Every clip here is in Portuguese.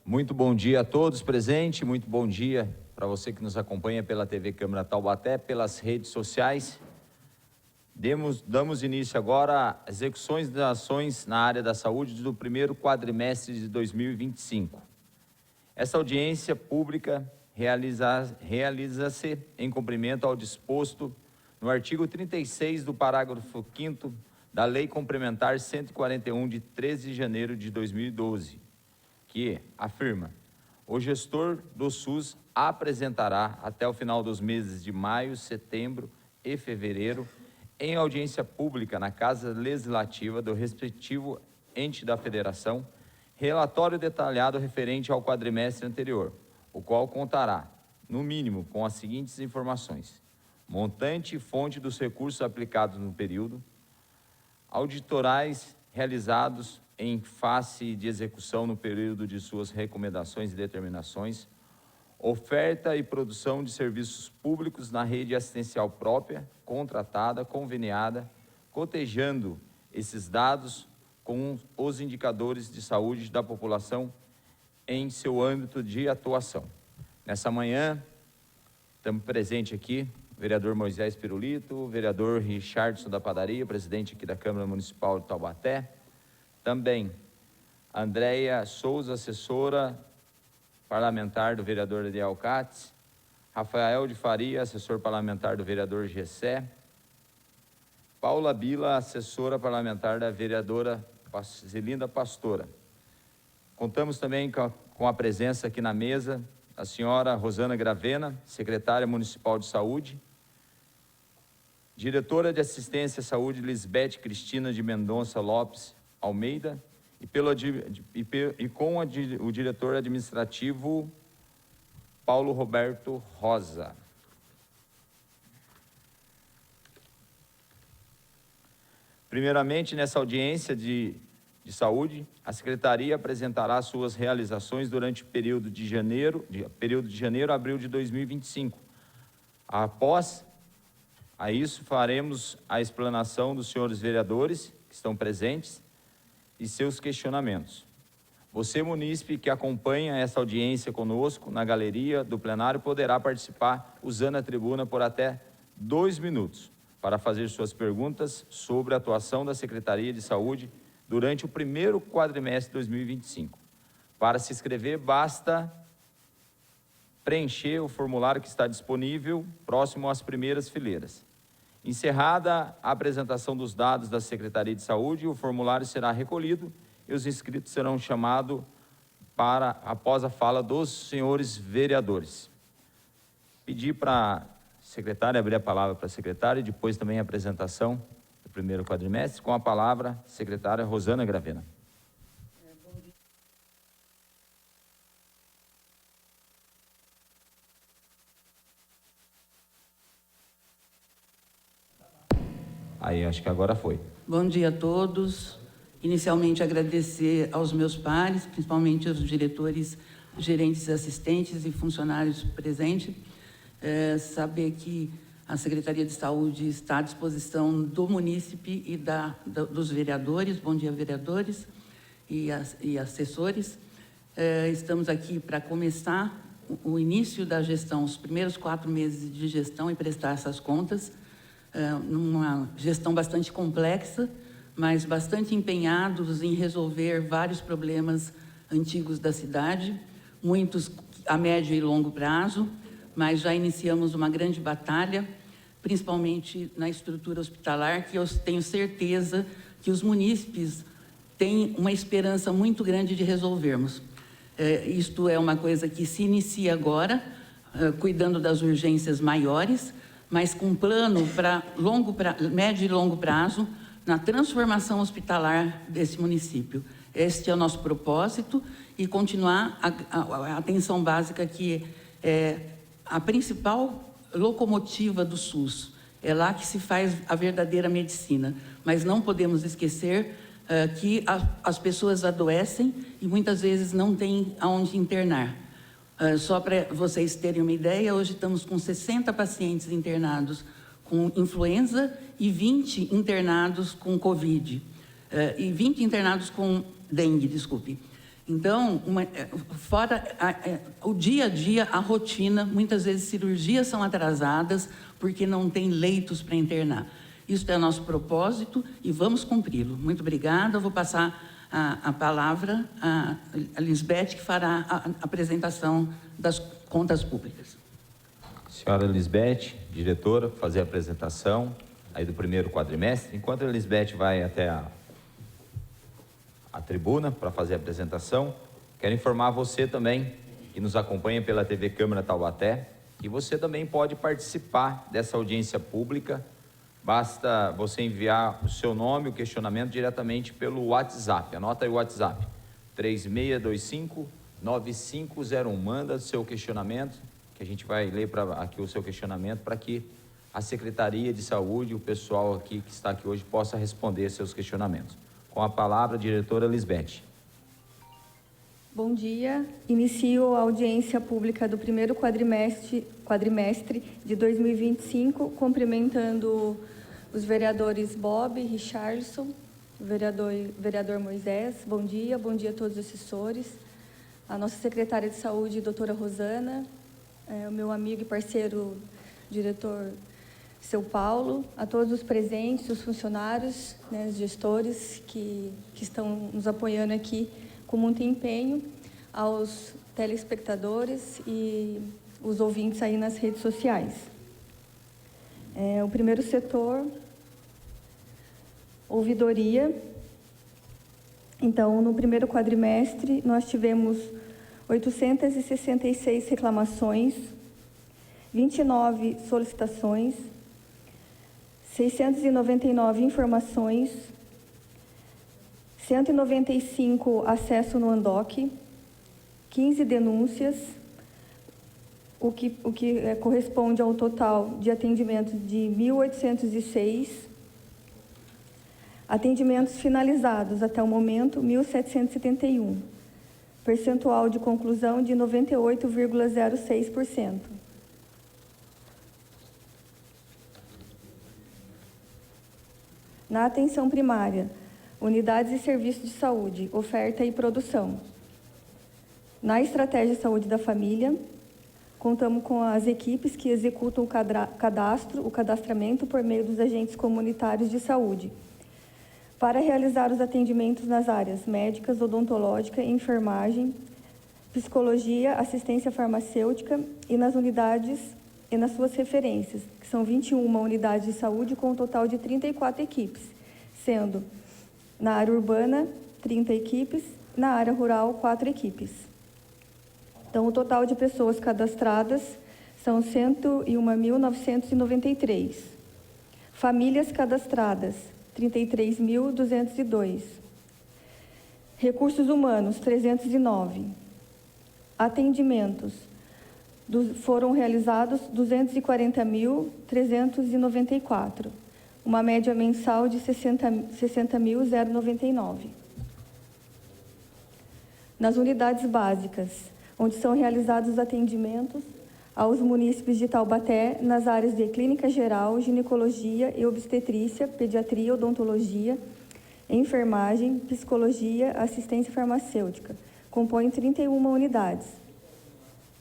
Muito bom dia a todos presentes, muito bom dia para você que nos acompanha pela TV Câmara Taubaté, pelas redes sociais. Damos início agora às execuções das ações na área da saúde do primeiro quadrimestre de 2025. Essa audiência pública realiza-se em cumprimento ao disposto no artigo 36 do parágrafo 5º da Lei Complementar 141 de 13 de janeiro de 2012, que afirma: o gestor do SUS apresentará até o final dos meses de maio, setembro e fevereiro, em audiência pública na Casa Legislativa do respectivo ente da Federação, relatório detalhado referente ao quadrimestre anterior, o qual contará, no mínimo, com as seguintes informações: montante e fonte dos recursos aplicados no período, auditorais realizados em face de execução no período de suas recomendações e determinações, oferta e produção de serviços públicos na rede assistencial própria, contratada, conveniada, cotejando esses dados com os indicadores de saúde da população em seu âmbito de atuação. Nessa manhã, estamos presentes aqui o vereador Moisés Pirulito, o vereador Richardson da Padaria, presidente aqui da Câmara Municipal de Taubaté. Também Andréia Souza, assessora parlamentar do vereador Ariel Katz, Rafael de Faria, assessor parlamentar do vereador Gessé, Paula Bila, assessora parlamentar da vereadora Zelinda Pastora. Contamos também com a presença aqui na mesa da senhora Rosana Gravena, secretária municipal de saúde, diretora de assistência à saúde Lisbeth Cristina de Mendonça Lopes Almeida e com o diretor administrativo Paulo Roberto Rosa. Primeiramente, nessa audiência de saúde, a Secretaria apresentará suas realizações durante o período de janeiro a abril de 2025. Após a isso, faremos a explanação dos senhores vereadores que estão presentes e seus questionamentos. Você, munícipe, que acompanha essa audiência conosco na galeria do plenário, poderá participar usando a tribuna por até 2 minutos para fazer suas perguntas sobre a atuação da Secretaria de Saúde durante o primeiro quadrimestre de 2025. Para se inscrever, basta preencher o formulário que está disponível próximo às primeiras fileiras. Encerrada a apresentação dos dados da Secretaria de Saúde, o formulário será recolhido e os inscritos serão chamados após a fala dos senhores vereadores. Pedir para a secretária abrir a palavra para a secretária e depois também a apresentação do primeiro quadrimestre. Com a palavra, a secretária Rosana Gravena. Aí, acho que agora foi. Bom dia a todos. Inicialmente, agradecer aos meus pares, principalmente aos diretores, gerentes, assistentes e funcionários presentes. Saber que a Secretaria de Saúde está à disposição do munícipe e dos vereadores. Bom dia, vereadores e assessores. Estamos aqui para começar o início da gestão, os primeiros 4 meses de gestão e prestar essas contas. Numa gestão bastante complexa, mas bastante empenhados em resolver vários problemas antigos da cidade, muitos a médio e longo prazo, mas já iniciamos uma grande batalha, principalmente na estrutura hospitalar, que eu tenho certeza que os munícipes têm uma esperança muito grande de resolvermos. Isto é uma coisa que se inicia agora, cuidando das urgências maiores, mas com plano para médio e longo prazo na transformação hospitalar desse município. Este é o nosso propósito e continuar a atenção básica, que é a principal locomotiva do SUS. É lá que se faz a verdadeira medicina. Mas não podemos esquecer que as pessoas adoecem e muitas vezes não têm aonde internar. Só para vocês terem uma ideia, hoje estamos com 60 pacientes internados com influenza e 20 internados com Covid. E 20 internados com dengue, desculpe. Então, fora o dia a dia, a rotina, muitas vezes cirurgias são atrasadas porque não tem leitos para internar. Isso é nosso propósito e vamos cumpri-lo. Muito obrigada. Eu vou passar a palavra a Lisbeth, que fará a apresentação das contas públicas. Senhora Lisbeth, diretora, fazer a apresentação aí do primeiro quadrimestre. Enquanto a Lisbeth vai até a tribuna para fazer a apresentação, quero informar você também, que nos acompanha pela TV Câmara Taubaté, que você também pode participar dessa audiência pública. Basta você enviar o seu nome, o questionamento, diretamente pelo WhatsApp. Anota aí o WhatsApp, 3625-9501. Manda o seu questionamento, que a gente vai ler aqui o seu questionamento, para que a Secretaria de Saúde, o pessoal aqui que está aqui hoje, possa responder seus questionamentos. Com a palavra, a diretora Lisbeth. Bom dia. Inicio a audiência pública do primeiro quadrimestre de 2025, cumprimentando os vereadores Bob, Richardson, o vereador Moisés. Bom dia a todos os assessores, a nossa secretária de saúde, doutora Rosana, o meu amigo e parceiro, diretor Seu Paulo, a todos os presentes, os funcionários, né, os gestores que estão nos apoiando aqui com muito empenho, aos telespectadores e os ouvintes aí nas redes sociais. O primeiro setor, ouvidoria. Então, no primeiro quadrimestre, nós tivemos 866 reclamações, 29 solicitações, 699 informações, 195 acesso no ANDOC, 15 denúncias, o que corresponde ao total de atendimentos de 1.806, atendimentos finalizados até o momento, 1.771, percentual de conclusão de 98,06%. Na atenção primária, unidades e serviços de saúde, oferta e produção. Na estratégia de saúde da família, contamos com as equipes que executam o cadastramento por meio dos agentes comunitários de saúde, para realizar os atendimentos nas áreas médicas, odontológica, enfermagem, psicologia, assistência farmacêutica e nas unidades e nas suas referências, que são 21 unidades de saúde com um total de 34 equipes, sendo na área urbana 30 equipes, na área rural 4 equipes. Então, o total de pessoas cadastradas são 101.993. Famílias cadastradas, 33.202. Recursos humanos, 309. Atendimentos, foram realizados 240.394. Uma média mensal de 60.099. Nas unidades básicas, onde são realizados os atendimentos aos munícipes de Taubaté nas áreas de clínica geral, ginecologia e obstetrícia, pediatria, odontologia, enfermagem, psicologia, assistência farmacêutica. Compõem 31 unidades.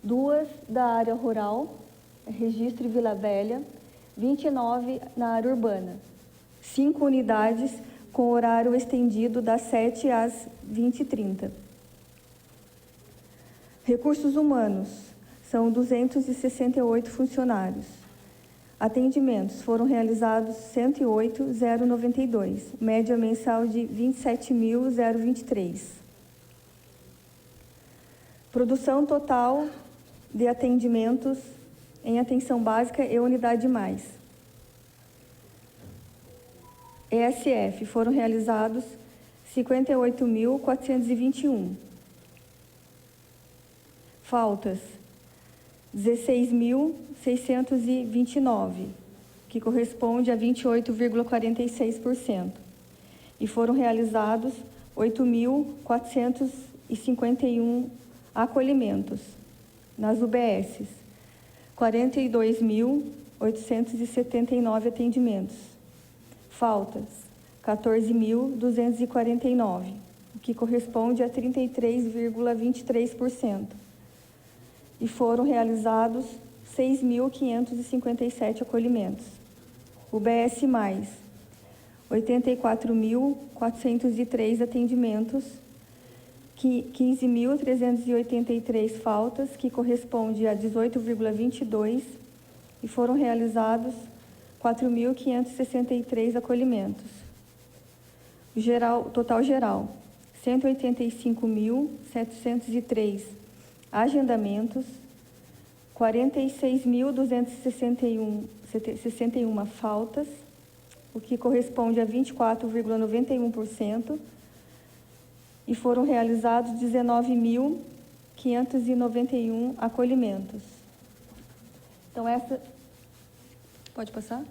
2 da área rural, Registro e Vila Velha, 29 na área urbana. 5 unidades com horário estendido das 7 às 20h30. Recursos humanos, são 268 funcionários. Atendimentos, foram realizados 108.092, média mensal de 27.023. Produção total de atendimentos em atenção básica e unidade mais. ESF, foram realizados 58.421. Faltas, 16.629, que corresponde a 28,46%. E foram realizados 8.451 acolhimentos nas UBSs, 42.879 atendimentos. Faltas, 14.249, o que corresponde a 33,23%. E foram realizados 6.557 acolhimentos. UBS+, 84.403 atendimentos, 15.383 faltas, que corresponde a 18,22%, e foram realizados 4.563 acolhimentos. Total geral, 185.703 agendamentos, 46.261 faltas, o que corresponde a 24,91%, e foram realizados 19.591 acolhimentos. Então, pode passar?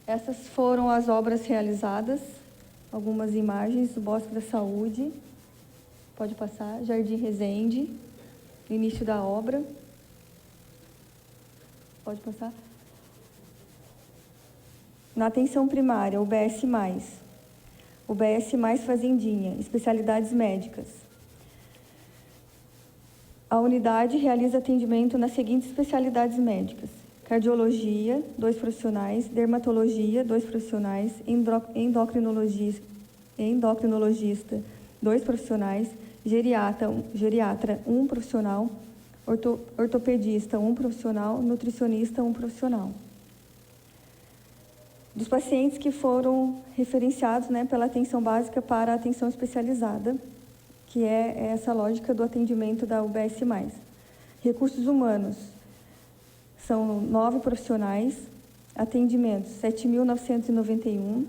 Essas foram as obras realizadas, algumas imagens do Bosque da Saúde. Pode passar. Jardim Resende, início da obra. Pode passar. Na atenção primária, UBS+, UBS mais Fazendinha, especialidades médicas. A unidade realiza atendimento nas seguintes especialidades médicas: cardiologia, 2 profissionais, dermatologia, 2 profissionais, endocrinologista, 2 profissionais, geriatra, 1 profissional, ortopedista, 1 profissional, nutricionista, 1 profissional. Dos pacientes que foram referenciados, pela atenção básica para a atenção especializada, que é essa lógica do atendimento da UBS+. Recursos humanos, são 9 profissionais, atendimentos 7.991,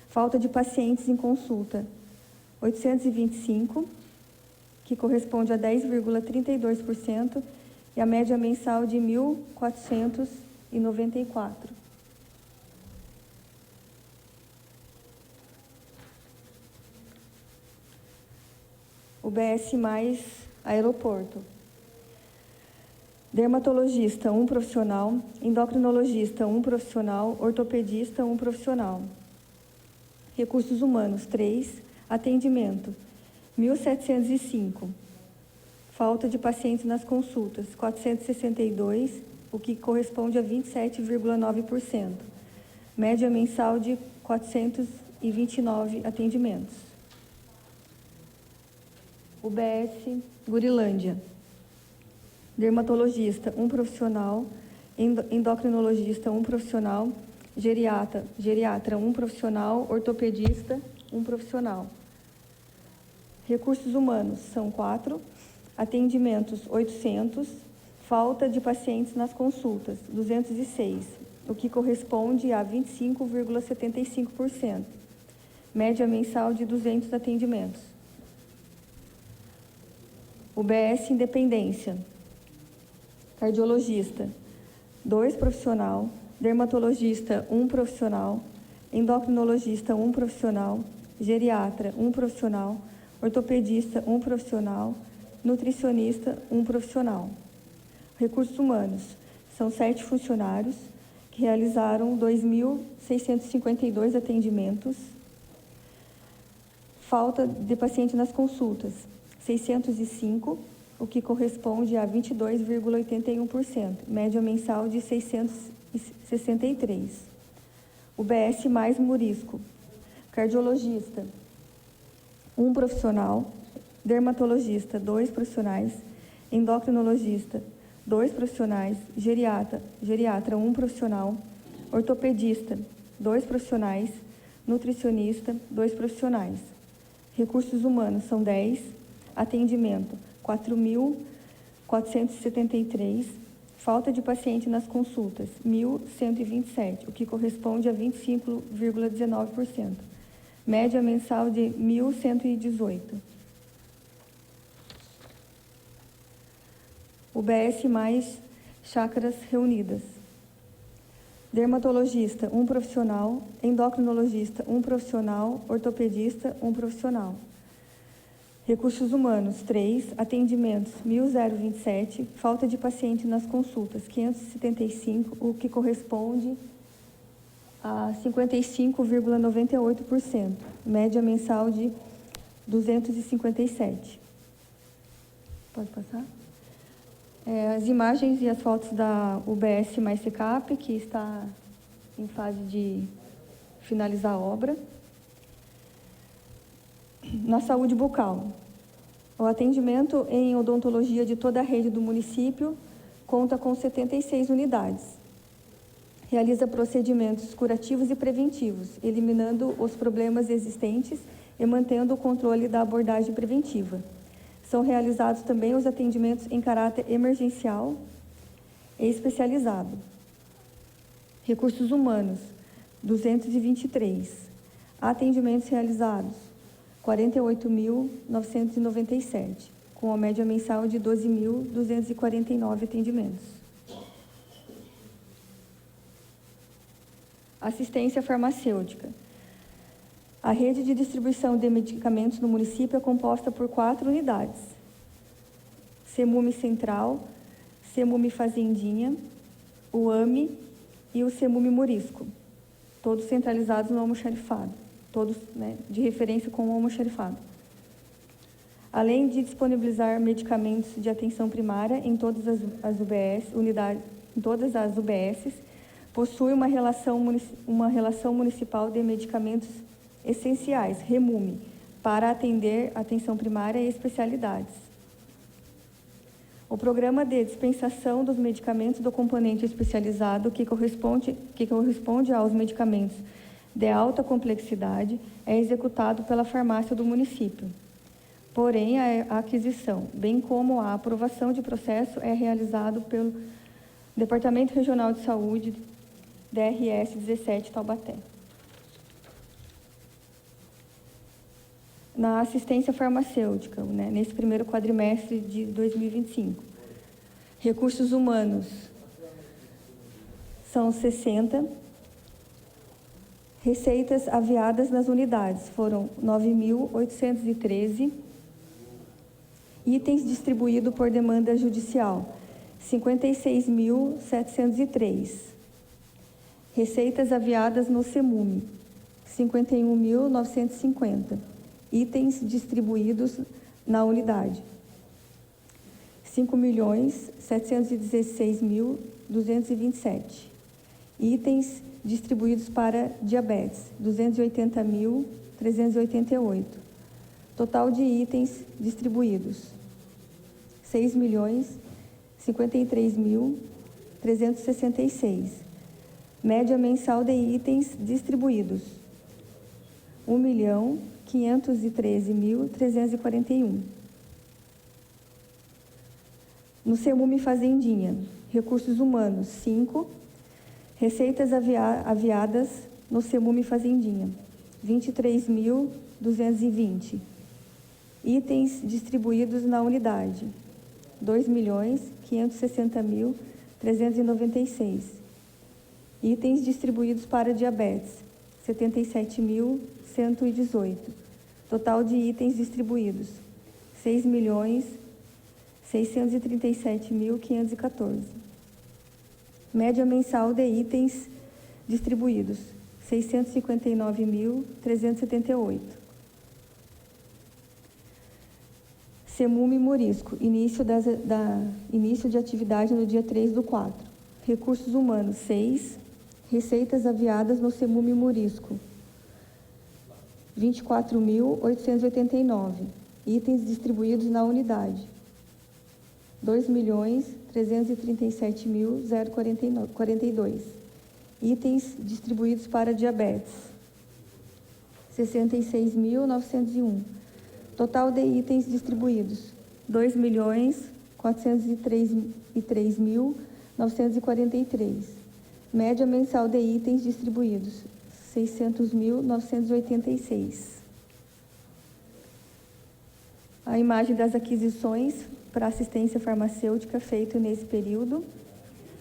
falta de pacientes em consulta 825, que corresponde a 10,32%, e a média mensal de 1.494. UBS mais aeroporto. Dermatologista, 1 profissional, endocrinologista, 1 profissional, ortopedista, 1 profissional. Recursos humanos, 3, atendimento, 1.705. Falta de pacientes nas consultas, 462, o que corresponde a 27,9%. Média mensal de 429 atendimentos. UBS Gurilândia. Dermatologista, 1 profissional, endocrinologista, 1 profissional, geriatra, 1 profissional, ortopedista, 1 profissional. Recursos humanos, são 4, atendimentos 800, falta de pacientes nas consultas, 206, o que corresponde a 25,75%. Média mensal de 200 atendimentos. UBS Independência. Cardiologista, 2 profissional, dermatologista, 1 profissional, endocrinologista, 1 profissional, geriatra, 1 profissional, ortopedista, 1 profissional, nutricionista, 1 profissional. Recursos humanos, são 7 funcionários que realizaram 2.652 atendimentos. Falta de paciente nas consultas, 605, o que corresponde a 22,81%, média mensal de 663. UBS mais Murisco. Cardiologista, 1 profissional, dermatologista, 2 profissionais, endocrinologista, 2 profissionais, geriatra, 1 profissional, ortopedista, 2 profissionais, nutricionista, 2 profissionais. Recursos humanos, são 10, atendimento 4.473, falta de paciente nas consultas 1.127, o que corresponde a 25,19%. média mensal de 1.118. UBS mais chácaras reunidas. Dermatologista, 1 profissional. Endocrinologista, 1 profissional. Ortopedista, 1 profissional. Recursos humanos, 3. Atendimentos, 1.027. Falta de paciente nas consultas, 575, o que corresponde a 55,98%. Média mensal de 257. Pode passar? As imagens e as fotos da UBS mais SECAP, que está em fase de finalizar a obra. Na saúde bucal, o atendimento em odontologia de toda a rede do município conta com 76 unidades. Realiza procedimentos curativos e preventivos, eliminando os problemas existentes e mantendo o controle da abordagem preventiva. São realizados também os atendimentos em caráter emergencial e especializado. Recursos humanos, 223. Atendimentos realizados, 48.997, com a média mensal de 12.249 atendimentos. Assistência farmacêutica. A rede de distribuição de medicamentos no município é composta por 4 unidades. CEMUME Central, CEMUME Fazendinha, o AME e o CEMUME Morisco, todos centralizados no almoxarifado, todos, né, de referência com o almoxarifado. Além de disponibilizar medicamentos de atenção primária em todas as UBS, possui uma relação municipal de medicamentos essenciais, REMUME, para atender atenção primária e especialidades. O programa de dispensação dos medicamentos do componente especializado, que corresponde aos medicamentos de alta complexidade, é executado pela farmácia do município. Porém, a aquisição, bem como a aprovação de processo, é realizado pelo Departamento Regional de Saúde, DRS 17 Taubaté. Na assistência farmacêutica, né, nesse primeiro quadrimestre de 2025. Recursos humanos são 60. Receitas aviadas nas unidades foram 9.813. Itens distribuídos por demanda judicial, 56.703. Receitas aviadas no CEMUME, 51.950. Itens distribuídos na unidade, 5.716.227. Itens distribuídos para diabetes, 280.388. Total de itens distribuídos, 6.053.366. Média mensal de itens distribuídos, 1.513.341. No CEMUME Fazendinha, recursos humanos, 5. Receitas aviadas no CEMUME Fazendinha, 23.220. Itens distribuídos na unidade, 2.560.396. Itens distribuídos para diabetes, 77.118. Total de itens distribuídos, 6.637.514. Média mensal de itens distribuídos, 659.378. CEMUME Morisco, início de atividade no dia 3/4. Recursos humanos, 6. Receitas aviadas no CEMUME Morisco, 24.889. Itens distribuídos na unidade, 2.337.042. Itens distribuídos para diabetes, 66.901. Total de itens distribuídos, 2.403.943. Média mensal de itens distribuídos, 600.986. A imagem das aquisições para assistência farmacêutica feito nesse período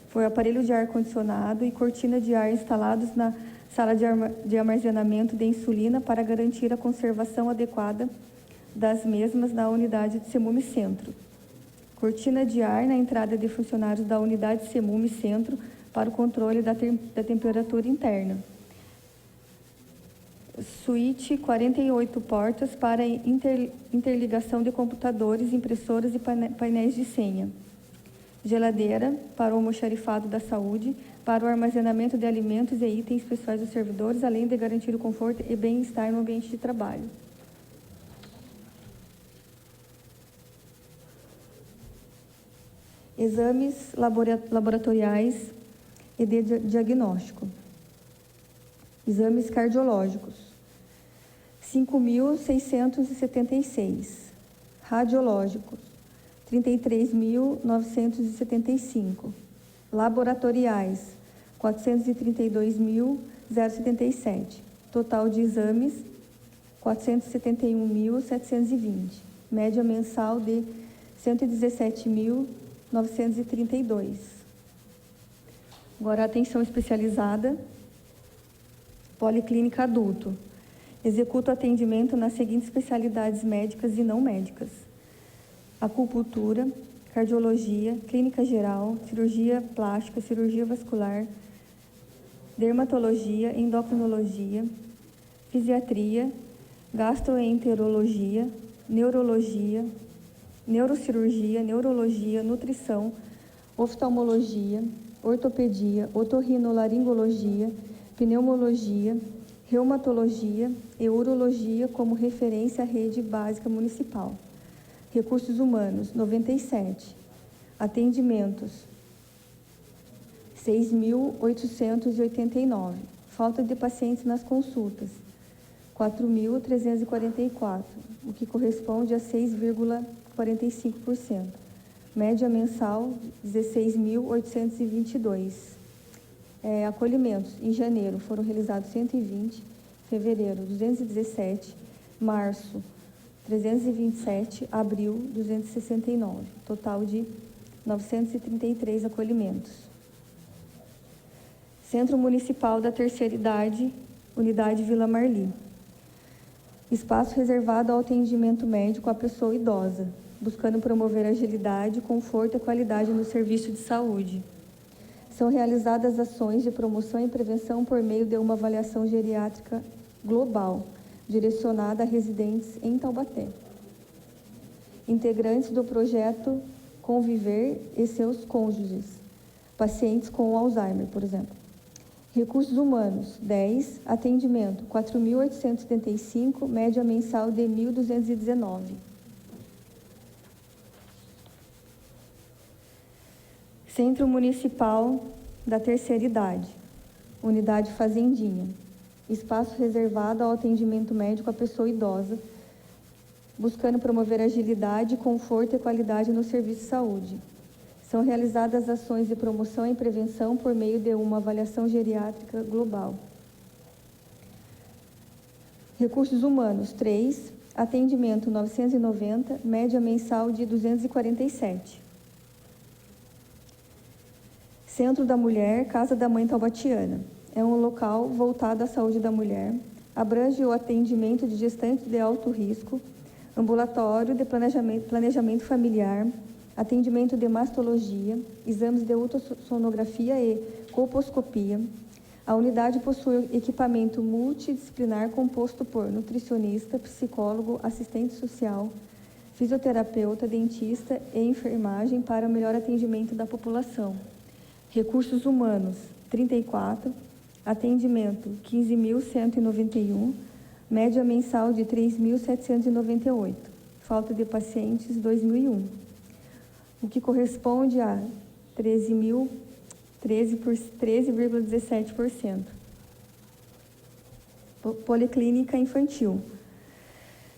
foi aparelho de ar-condicionado e cortina de ar instalados na sala de armazenamento de insulina para garantir a conservação adequada das mesmas na unidade de Semume Centro. Cortina de ar na entrada de funcionários da unidade Semume Centro para o controle da temperatura interna. Suíte 48 portas para interligação de computadores, impressoras e painéis de senha. Geladeira para o almoxarifado da saúde, para o armazenamento de alimentos e itens pessoais dos servidores, além de garantir o conforto e bem-estar no ambiente de trabalho. Exames laboratoriais e de diagnóstico. Exames cardiológicos, 5.676. Radiológicos, 33.975. Laboratoriais, 432.077. Total de exames, 471.720. Média mensal de 117.932. Agora, a atenção especializada. Policlínica adulto. Executa atendimento nas seguintes especialidades médicas e não médicas: acupuntura, cardiologia, clínica geral, cirurgia plástica, cirurgia vascular, dermatologia, endocrinologia, fisiatria, gastroenterologia, neurologia, neurocirurgia, neurologia, nutrição, oftalmologia, ortopedia, otorrinolaringologia, pneumologia, reumatologia e urologia como referência à rede básica municipal. Recursos humanos, 97. Atendimentos, 6.889. Falta de pacientes nas consultas, 4.344, o que corresponde a 6,45%. Média mensal, 16.822. Acolhimentos, em janeiro foram realizados 120, fevereiro 217, março 327, abril 269, total de 933 acolhimentos. Centro Municipal da Terceira Idade, Unidade Vila Marli. Espaço reservado ao atendimento médico à pessoa idosa, buscando promover agilidade, conforto e qualidade no serviço de saúde. São realizadas ações de promoção e prevenção por meio de uma avaliação geriátrica global, direcionada a residentes em Taubaté. Integrantes do projeto Conviver e seus cônjuges, pacientes com Alzheimer, por exemplo. Recursos humanos, 10. Atendimento, 4.875, média mensal de 1.219. Centro Municipal da Terceira Idade, Unidade Fazendinha. Espaço reservado ao atendimento médico à pessoa idosa, buscando promover agilidade, conforto e qualidade no serviço de saúde. São realizadas ações de promoção e prevenção por meio de uma avaliação geriátrica global. Recursos humanos, 3. Atendimento, 990, média mensal de 247. Centro da Mulher, Casa da Mãe Taubatiana. É um local voltado à saúde da mulher, abrange o atendimento de gestantes de alto risco, ambulatório de planejamento familiar, atendimento de mastologia, exames de ultrassonografia e colposcopia. A unidade possui equipamento multidisciplinar composto por nutricionista, psicólogo, assistente social, fisioterapeuta, dentista e enfermagem para o melhor atendimento da população. Recursos humanos, 34, atendimento, 15.191, média mensal de 3.798, falta de pacientes, 2.001, o que corresponde a 13,17%. Policlínica infantil,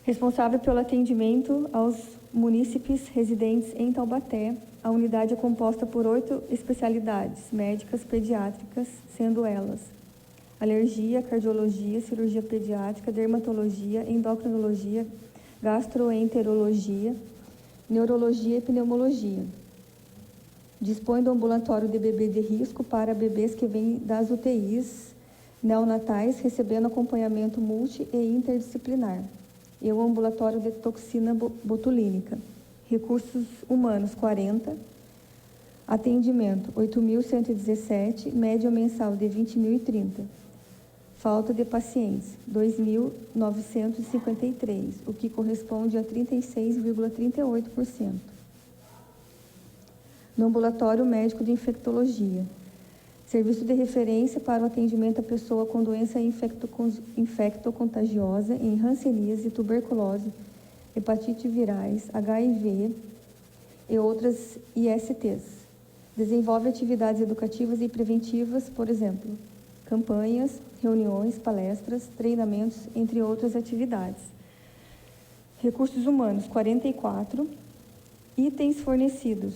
responsável pelo atendimento aos munícipes residentes em Taubaté. A unidade é composta por 8 especialidades médicas pediátricas, sendo elas alergia, cardiologia, cirurgia pediátrica, dermatologia, endocrinologia, gastroenterologia, neurologia e pneumologia. Dispõe do ambulatório de bebê de risco para bebês que vêm das UTIs neonatais, recebendo acompanhamento multi e interdisciplinar. E o ambulatório de toxina botulínica. Recursos humanos, 40. Atendimento, 8.117, média mensal de 20.030. Falta de pacientes, 2.953, o que corresponde a 36,38%. No ambulatório médico de infectologia, serviço de referência para o atendimento à pessoa com doença infectocontagiosa em hanseníase, tuberculose, hepatite virais, HIV e outras ISTs. Desenvolve atividades educativas e preventivas, por exemplo, campanhas, reuniões, palestras, treinamentos, entre outras atividades. Recursos humanos, 44. Itens fornecidos,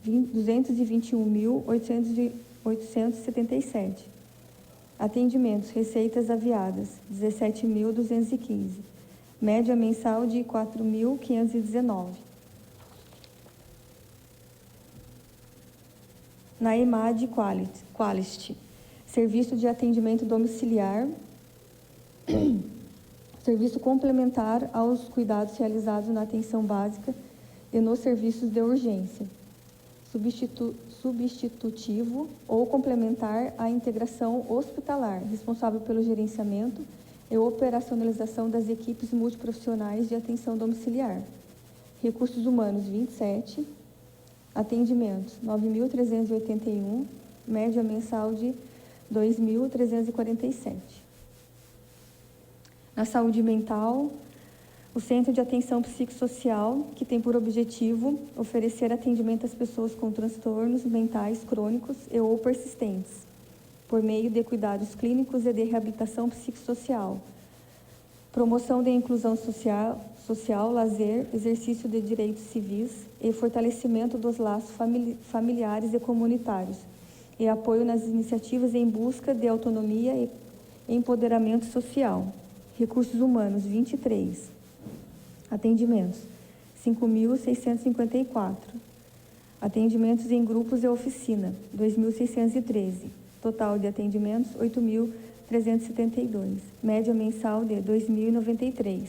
221.877. Atendimentos, receitas aviadas, 17.215. Média mensal de 4.519. Na EMAD Qualist, serviço de atendimento domiciliar, serviço complementar aos cuidados realizados na atenção básica e nos serviços de urgência, substitutivo ou complementar à integração hospitalar, responsável pelo gerenciamento e operacionalização das equipes multiprofissionais de atenção domiciliar. Recursos humanos, 27. Atendimentos, 9.381, média mensal de 2.347. Na saúde mental, o Centro de Atenção Psicossocial, que tem por objetivo oferecer atendimento às pessoas com transtornos mentais crônicos e ou persistentes, por meio de cuidados clínicos e de reabilitação psicossocial, promoção de inclusão social, lazer, exercício de direitos civis e fortalecimento dos laços familiares e comunitários, e apoio nas iniciativas em busca de autonomia e empoderamento social. Recursos humanos, 23. Atendimentos, 5.654. Atendimentos em grupos e oficina, 2.613. Total de atendimentos, 8.372. Média mensal de 2.093.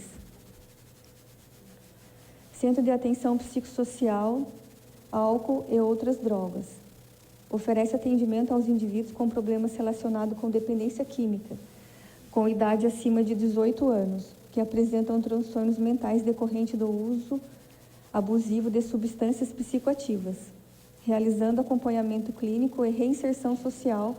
Centro de Atenção Psicossocial, Álcool e Outras Drogas. Oferece atendimento aos indivíduos com problemas relacionados com dependência química, com idade acima de 18 anos, que apresentam transtornos mentais decorrentes do uso abusivo de substâncias psicoativas, realizando acompanhamento clínico e reinserção social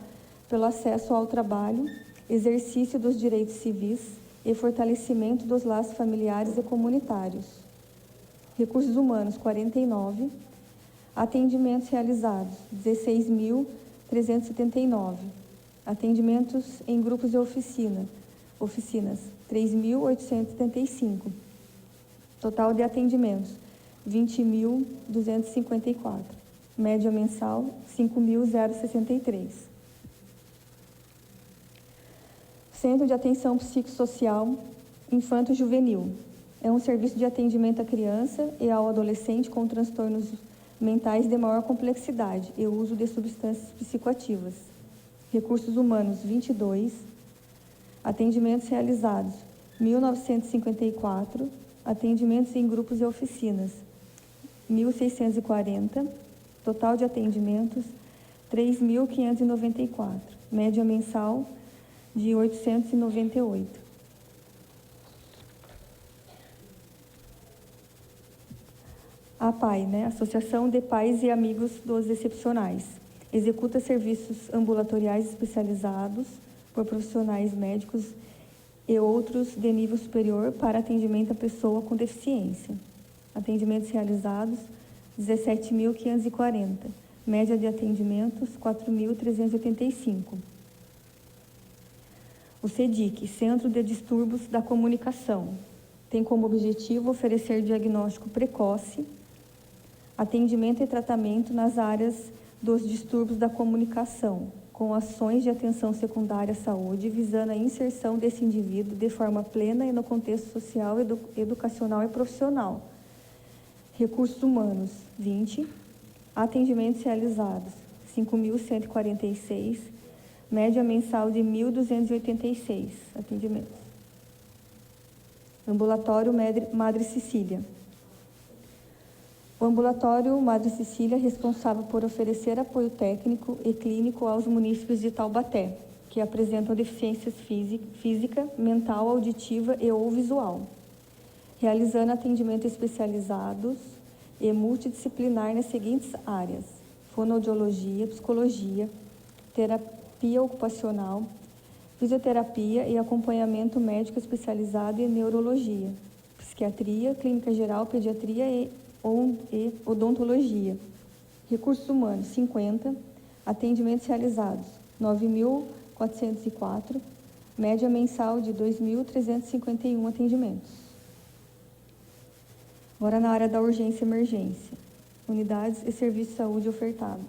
pelo acesso ao trabalho, exercício dos direitos civis e fortalecimento dos laços familiares e comunitários. Recursos humanos, 49. Atendimentos realizados, 16.379. Atendimentos em grupos e oficinas, 3.875. Total de atendimentos, 20.254. Média mensal, 5.063. Centro de Atenção Psicossocial Infanto-Juvenil. É um serviço de atendimento à criança e ao adolescente com transtornos mentais de maior complexidade e uso de substâncias psicoativas. Recursos humanos, 22. Atendimentos realizados, 1.954. Atendimentos em grupos e oficinas, 1.640. Total de atendimentos, 3.594. Média mensal de 898. A APAI, Associação de Pais e Amigos dos Excepcionais, executa serviços ambulatoriais especializados por profissionais médicos e outros de nível superior para atendimento à pessoa com deficiência. Atendimentos realizados, 17.540. Média de atendimentos, 4.385. O CEDIC, Centro de Distúrbios da Comunicação, tem como objetivo oferecer diagnóstico precoce, atendimento e tratamento nas áreas dos distúrbios da comunicação, com ações de atenção secundária à saúde, visando a inserção desse indivíduo de forma plena e no contexto social, educacional e profissional. Recursos humanos, 20. Atendimentos realizados, 5.146. Média mensal de 1.286 atendimentos. Ambulatório Madre Cecília. O ambulatório Madre Cecília é responsável por oferecer apoio técnico e clínico aos munícipes de Taubaté, que apresentam deficiências física, mental, auditiva e ou visual, realizando atendimentos especializados e multidisciplinar nas seguintes áreas: fonoaudiologia, psicologia, terapia ocupacional, fisioterapia e acompanhamento médico especializado em neurologia, psiquiatria, clínica geral, pediatria e odontologia. Recursos humanos, 50. Atendimentos realizados, 9.404. Média mensal de 2.351 atendimentos. Agora na área da urgência e emergência. Unidades e serviços de saúde ofertados.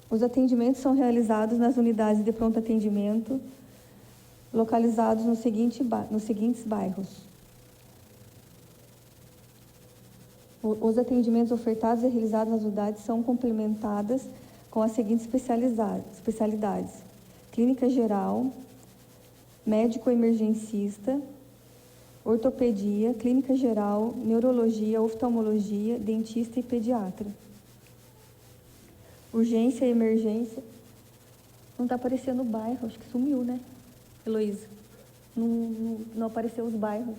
Os atendimentos são realizados nas unidades de pronto atendimento, localizados nos seguintes bairros. Os atendimentos ofertados e realizados nas unidades são complementadas com as seguintes especialidades: clínica geral, médico emergencista, ortopedia, clínica geral, neurologia, oftalmologia, dentista e pediatra. Urgência e emergência. Não está aparecendo o bairro, acho que sumiu, né, Heloísa? Não apareceu os bairros.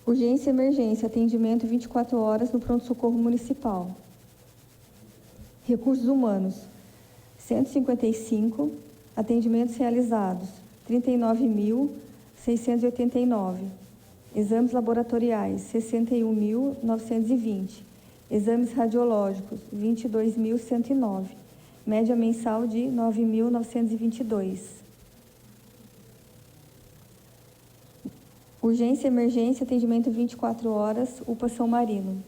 Urgência e emergência, atendimento 24 horas no pronto-socorro municipal. Recursos humanos, 155. Atendimentos realizados, 39.689. Exames laboratoriais, 61.920. Exames radiológicos, 22.109. Média mensal de 9.922. Urgência e emergência, atendimento 24 horas, UPA São Marino.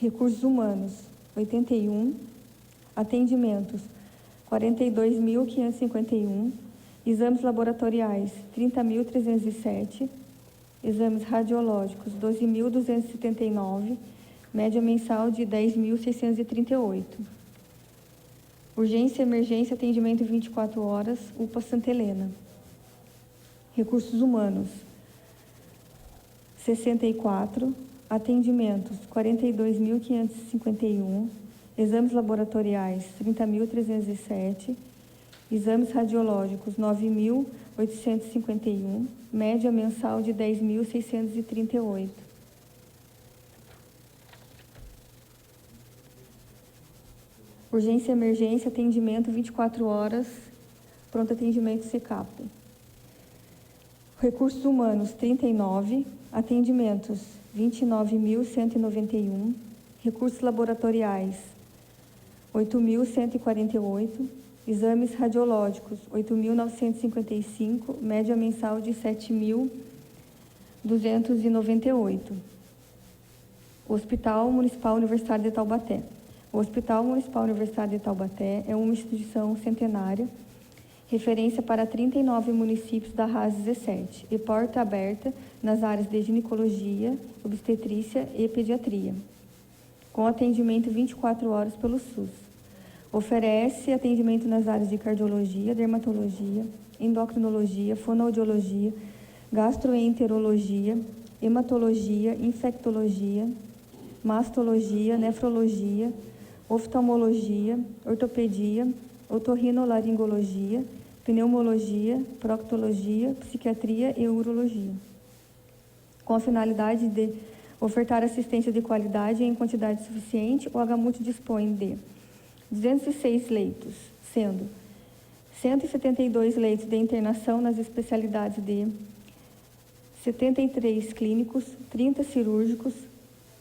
Recursos humanos, 81. Atendimentos, 42.551. Exames laboratoriais, 30.307. Exames radiológicos, 12.279. Média mensal de 10.638. Urgência e emergência, atendimento 24 horas, UPA Santa Helena. Recursos humanos, 64. Atendimentos, 42.551. Exames laboratoriais, 30.307. Exames radiológicos, 9.851. Média mensal de 10.638. Urgência e emergência, atendimento 24 horas, pronto atendimento SECAP. Recursos humanos, 39. Atendimentos, 29.191. Recursos laboratoriais, 8.148. Exames radiológicos, 8.955. Média mensal de 7.298. Hospital Municipal Universitário de Taubaté. O Hospital Municipal Universitário de Taubaté é uma instituição centenária, referência para 39 municípios da RAS 17 e porta aberta nas áreas de ginecologia, obstetrícia e pediatria, com atendimento 24 horas pelo SUS. Oferece atendimento nas áreas de cardiologia, dermatologia, endocrinologia, fonoaudiologia, gastroenterologia, hematologia, infectologia, mastologia, nefrologia, oftalmologia, ortopedia, otorrinolaringologia, pneumologia, proctologia, psiquiatria e urologia, com a finalidade de ofertar assistência de qualidade em quantidade suficiente. O HMUT dispõe de 206 leitos, sendo 172 leitos de internação nas especialidades de 73 clínicos, 30 cirúrgicos,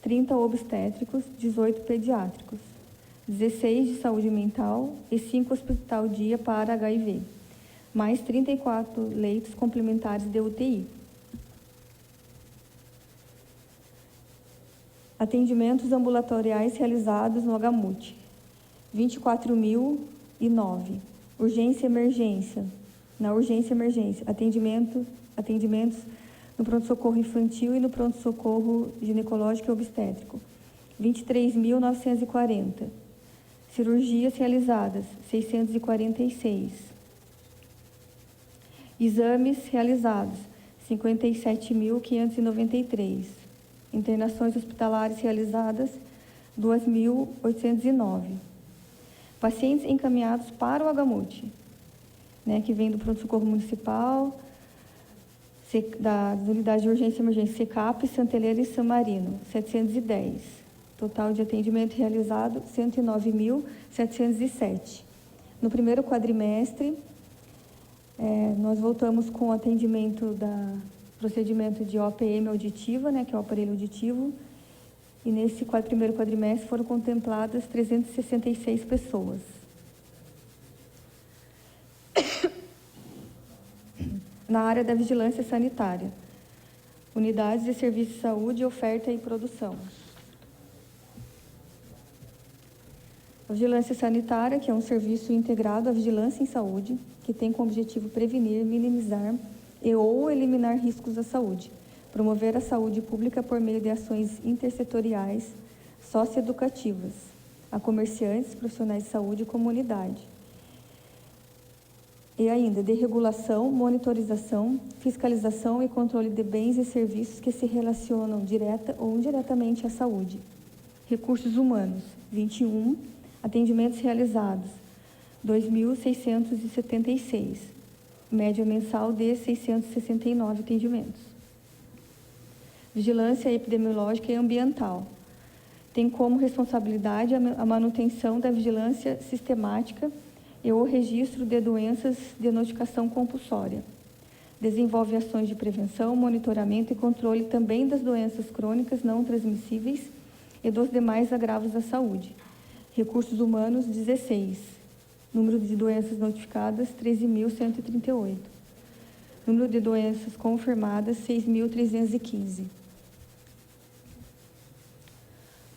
30 obstétricos, 18 pediátricos, 16 de saúde mental e 5 hospital-dia para HIV, mais 34 leitos complementares de UTI. Atendimentos ambulatoriais realizados no HMUT, 24.009. Urgência e emergência. Na urgência e emergência, atendimentos no pronto-socorro infantil e no pronto-socorro ginecológico e obstétrico, 23.940. Cirurgias realizadas, 646. Exames realizados, 57.593. Internações hospitalares realizadas, 2.809. Pacientes encaminhados para o HMUT, né, que vem do pronto-socorro municipal, das unidades de urgência e emergência SECAP, Santa Helena e San Marino, 710. Total de atendimento realizado, 109.707. No primeiro quadrimestre, nós voltamos com o atendimento procedimento de OPM auditiva, né, que é o aparelho auditivo, e nesse primeiro quadrimestre foram contempladas 366 pessoas. Na área da vigilância sanitária, unidades de serviço de saúde, oferta e produção. A vigilância sanitária, que é um serviço integrado à vigilância em saúde, que tem como objetivo prevenir, minimizar ou eliminar riscos à saúde, promover a saúde pública por meio de ações intersetoriais, socioeducativas, a comerciantes, profissionais de saúde e comunidade. E ainda de regulação, monitorização, fiscalização e controle de bens e serviços que se relacionam direta ou indiretamente à saúde. Recursos humanos, 21. Atendimentos realizados, 2.676. Média mensal de 669 atendimentos. Vigilância epidemiológica e ambiental. Tem como responsabilidade a manutenção da vigilância sistemática e o registro de doenças de notificação compulsória. Desenvolve ações de prevenção, monitoramento e controle também das doenças crônicas não transmissíveis e dos demais agravos à saúde. Recursos humanos, 16. Número de doenças notificadas, 13.138. Número de doenças confirmadas, 6.315.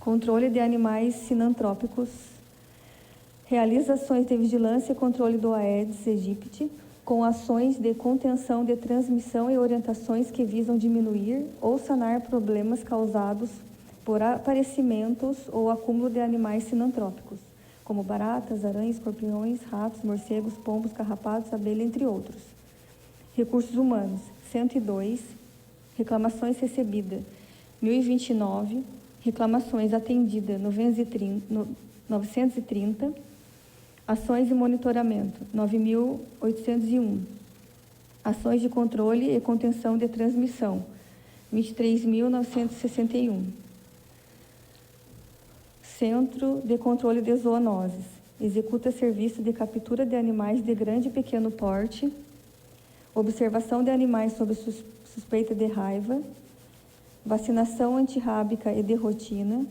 Controle de animais sinantrópicos. Realiza ações de vigilância e controle do Aedes aegypti, com ações de contenção de transmissão e orientações que visam diminuir ou sanar problemas causados por aparecimentos ou acúmulo de animais sinantrópicos, como baratas, aranhas, escorpiões, ratos, morcegos, pombos, carrapatos, abelha, entre outros. Recursos humanos, 102. Reclamações recebidas, 1.029. Reclamações atendidas, 930. Ações de monitoramento, 9.801. Ações de controle e contenção de transmissão, 23.961. Centro de Controle de Zoonoses. Executa serviço de captura de animais de grande e pequeno porte, observação de animais sob suspeita de raiva, vacinação antirrábica e de rotina,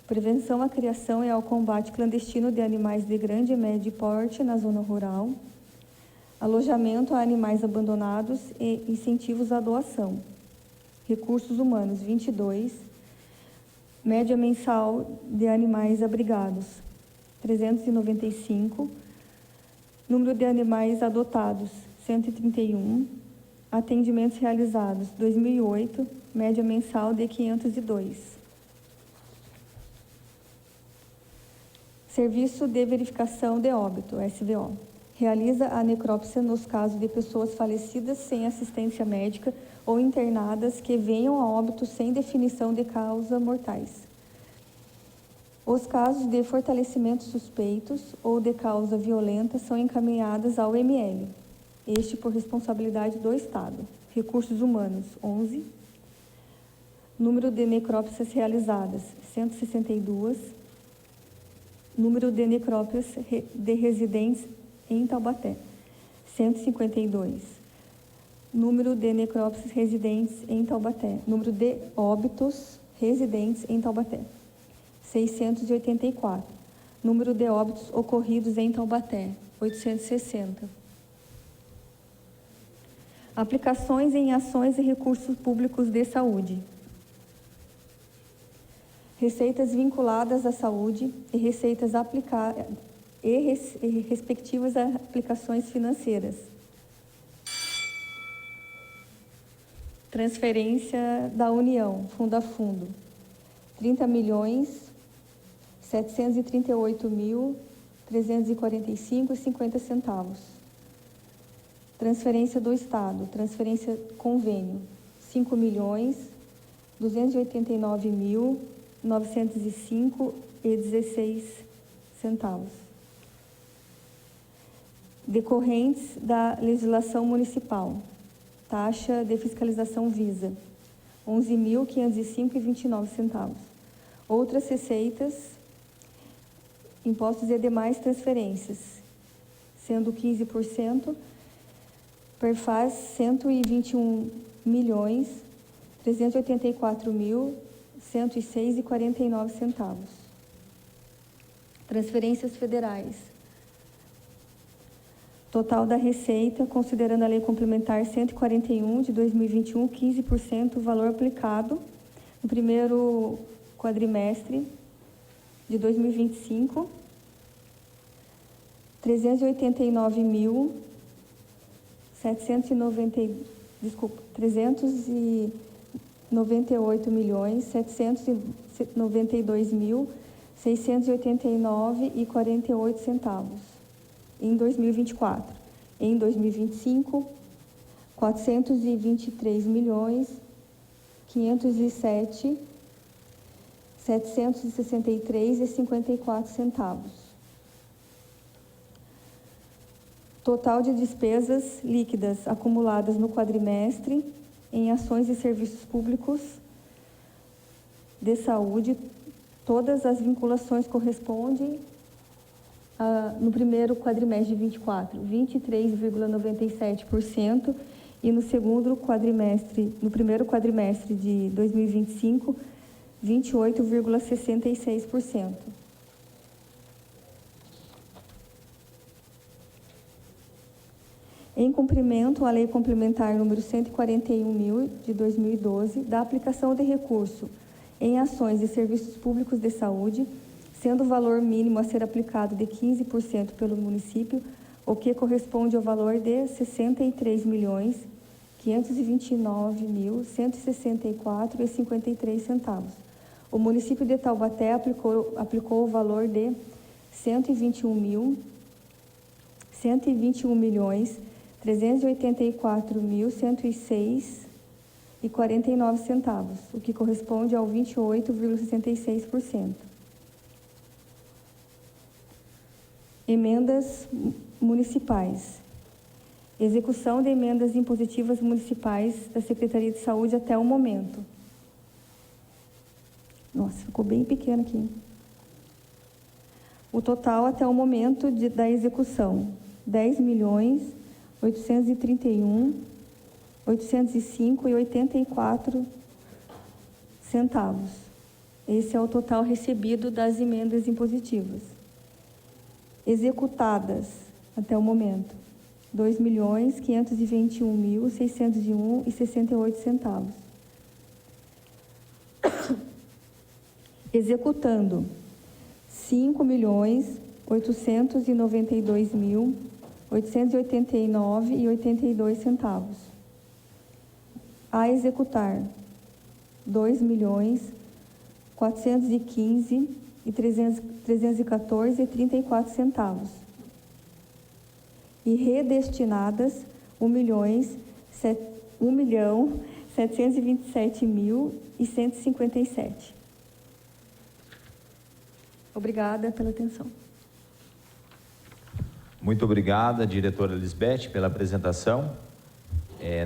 prevenção à criação e ao combate clandestino de animais de grande e médio porte na zona rural, alojamento a animais abandonados e incentivos à doação. Recursos humanos, 22. Média mensal de animais abrigados, 395. Número de animais adotados, 131. Atendimentos realizados, 2008. Média mensal de 502. Serviço de Verificação de Óbito, SVO. Realiza a necrópsia nos casos de pessoas falecidas sem assistência médica ou internadas que venham a óbito sem definição de causa mortais. Os casos de fortalecimento suspeitos ou de causa violenta são encaminhados ao ML, este por responsabilidade do Estado. Recursos humanos, 11. Número de necrópsias realizadas, 162. Número de necrópsias de residentes em Taubaté, 152. Número de necrópsias residentes em Taubaté. Número de óbitos residentes em Taubaté, 684. Número de óbitos ocorridos em Taubaté, 860. Aplicações em ações e recursos públicos de saúde. receitas vinculadas à saúde e receitas aplicadas e respectivas aplicações financeiras. Transferência da União, fundo a fundo, 30.738.345,50. Transferência do Estado, transferência convênio, 5.289.905,16. Decorrentes da legislação municipal, taxa de fiscalização Visa, 11.505,29. Outras receitas, impostos e demais transferências, sendo 15%, perfaz 121.384.106,49. Transferências federais. Total da receita, considerando a Lei Complementar 141 de 2021, 15% o valor aplicado no primeiro quadrimestre de 2025, 398.792.689,48 em 2024. Em 2025, 423.507.763,54. Total de despesas líquidas acumuladas no quadrimestre em ações e serviços públicos de saúde, todas as vinculações correspondem no primeiro quadrimestre de 24, 23,97%, e no primeiro quadrimestre de 2025, 28,66%. Em cumprimento à Lei Complementar número 141.000 de 2012, da aplicação de recurso em ações e serviços públicos de saúde, sendo o valor mínimo a ser aplicado de 15% pelo município, o que corresponde ao valor de R$ 63.529.164,53. O município de Taubaté aplicou o valor de R$ 121.384.106,49, o que corresponde ao 28,66%. Emendas municipais. Execução de emendas impositivas municipais da Secretaria de Saúde até o momento. Nossa, ficou bem pequeno aqui. O total até o momento da execução, R$ 10.831.805,84. Esse é o total recebido das emendas impositivas. Executadas até o momento, R$ 2.521.601,68. Executando, R$ 5.892.889,82. A executar, R$ 2.415.314,34. E redestinadas, R$ 1.727.157. Obrigada pela atenção. Muito obrigada, diretora Lisbeth, pela apresentação.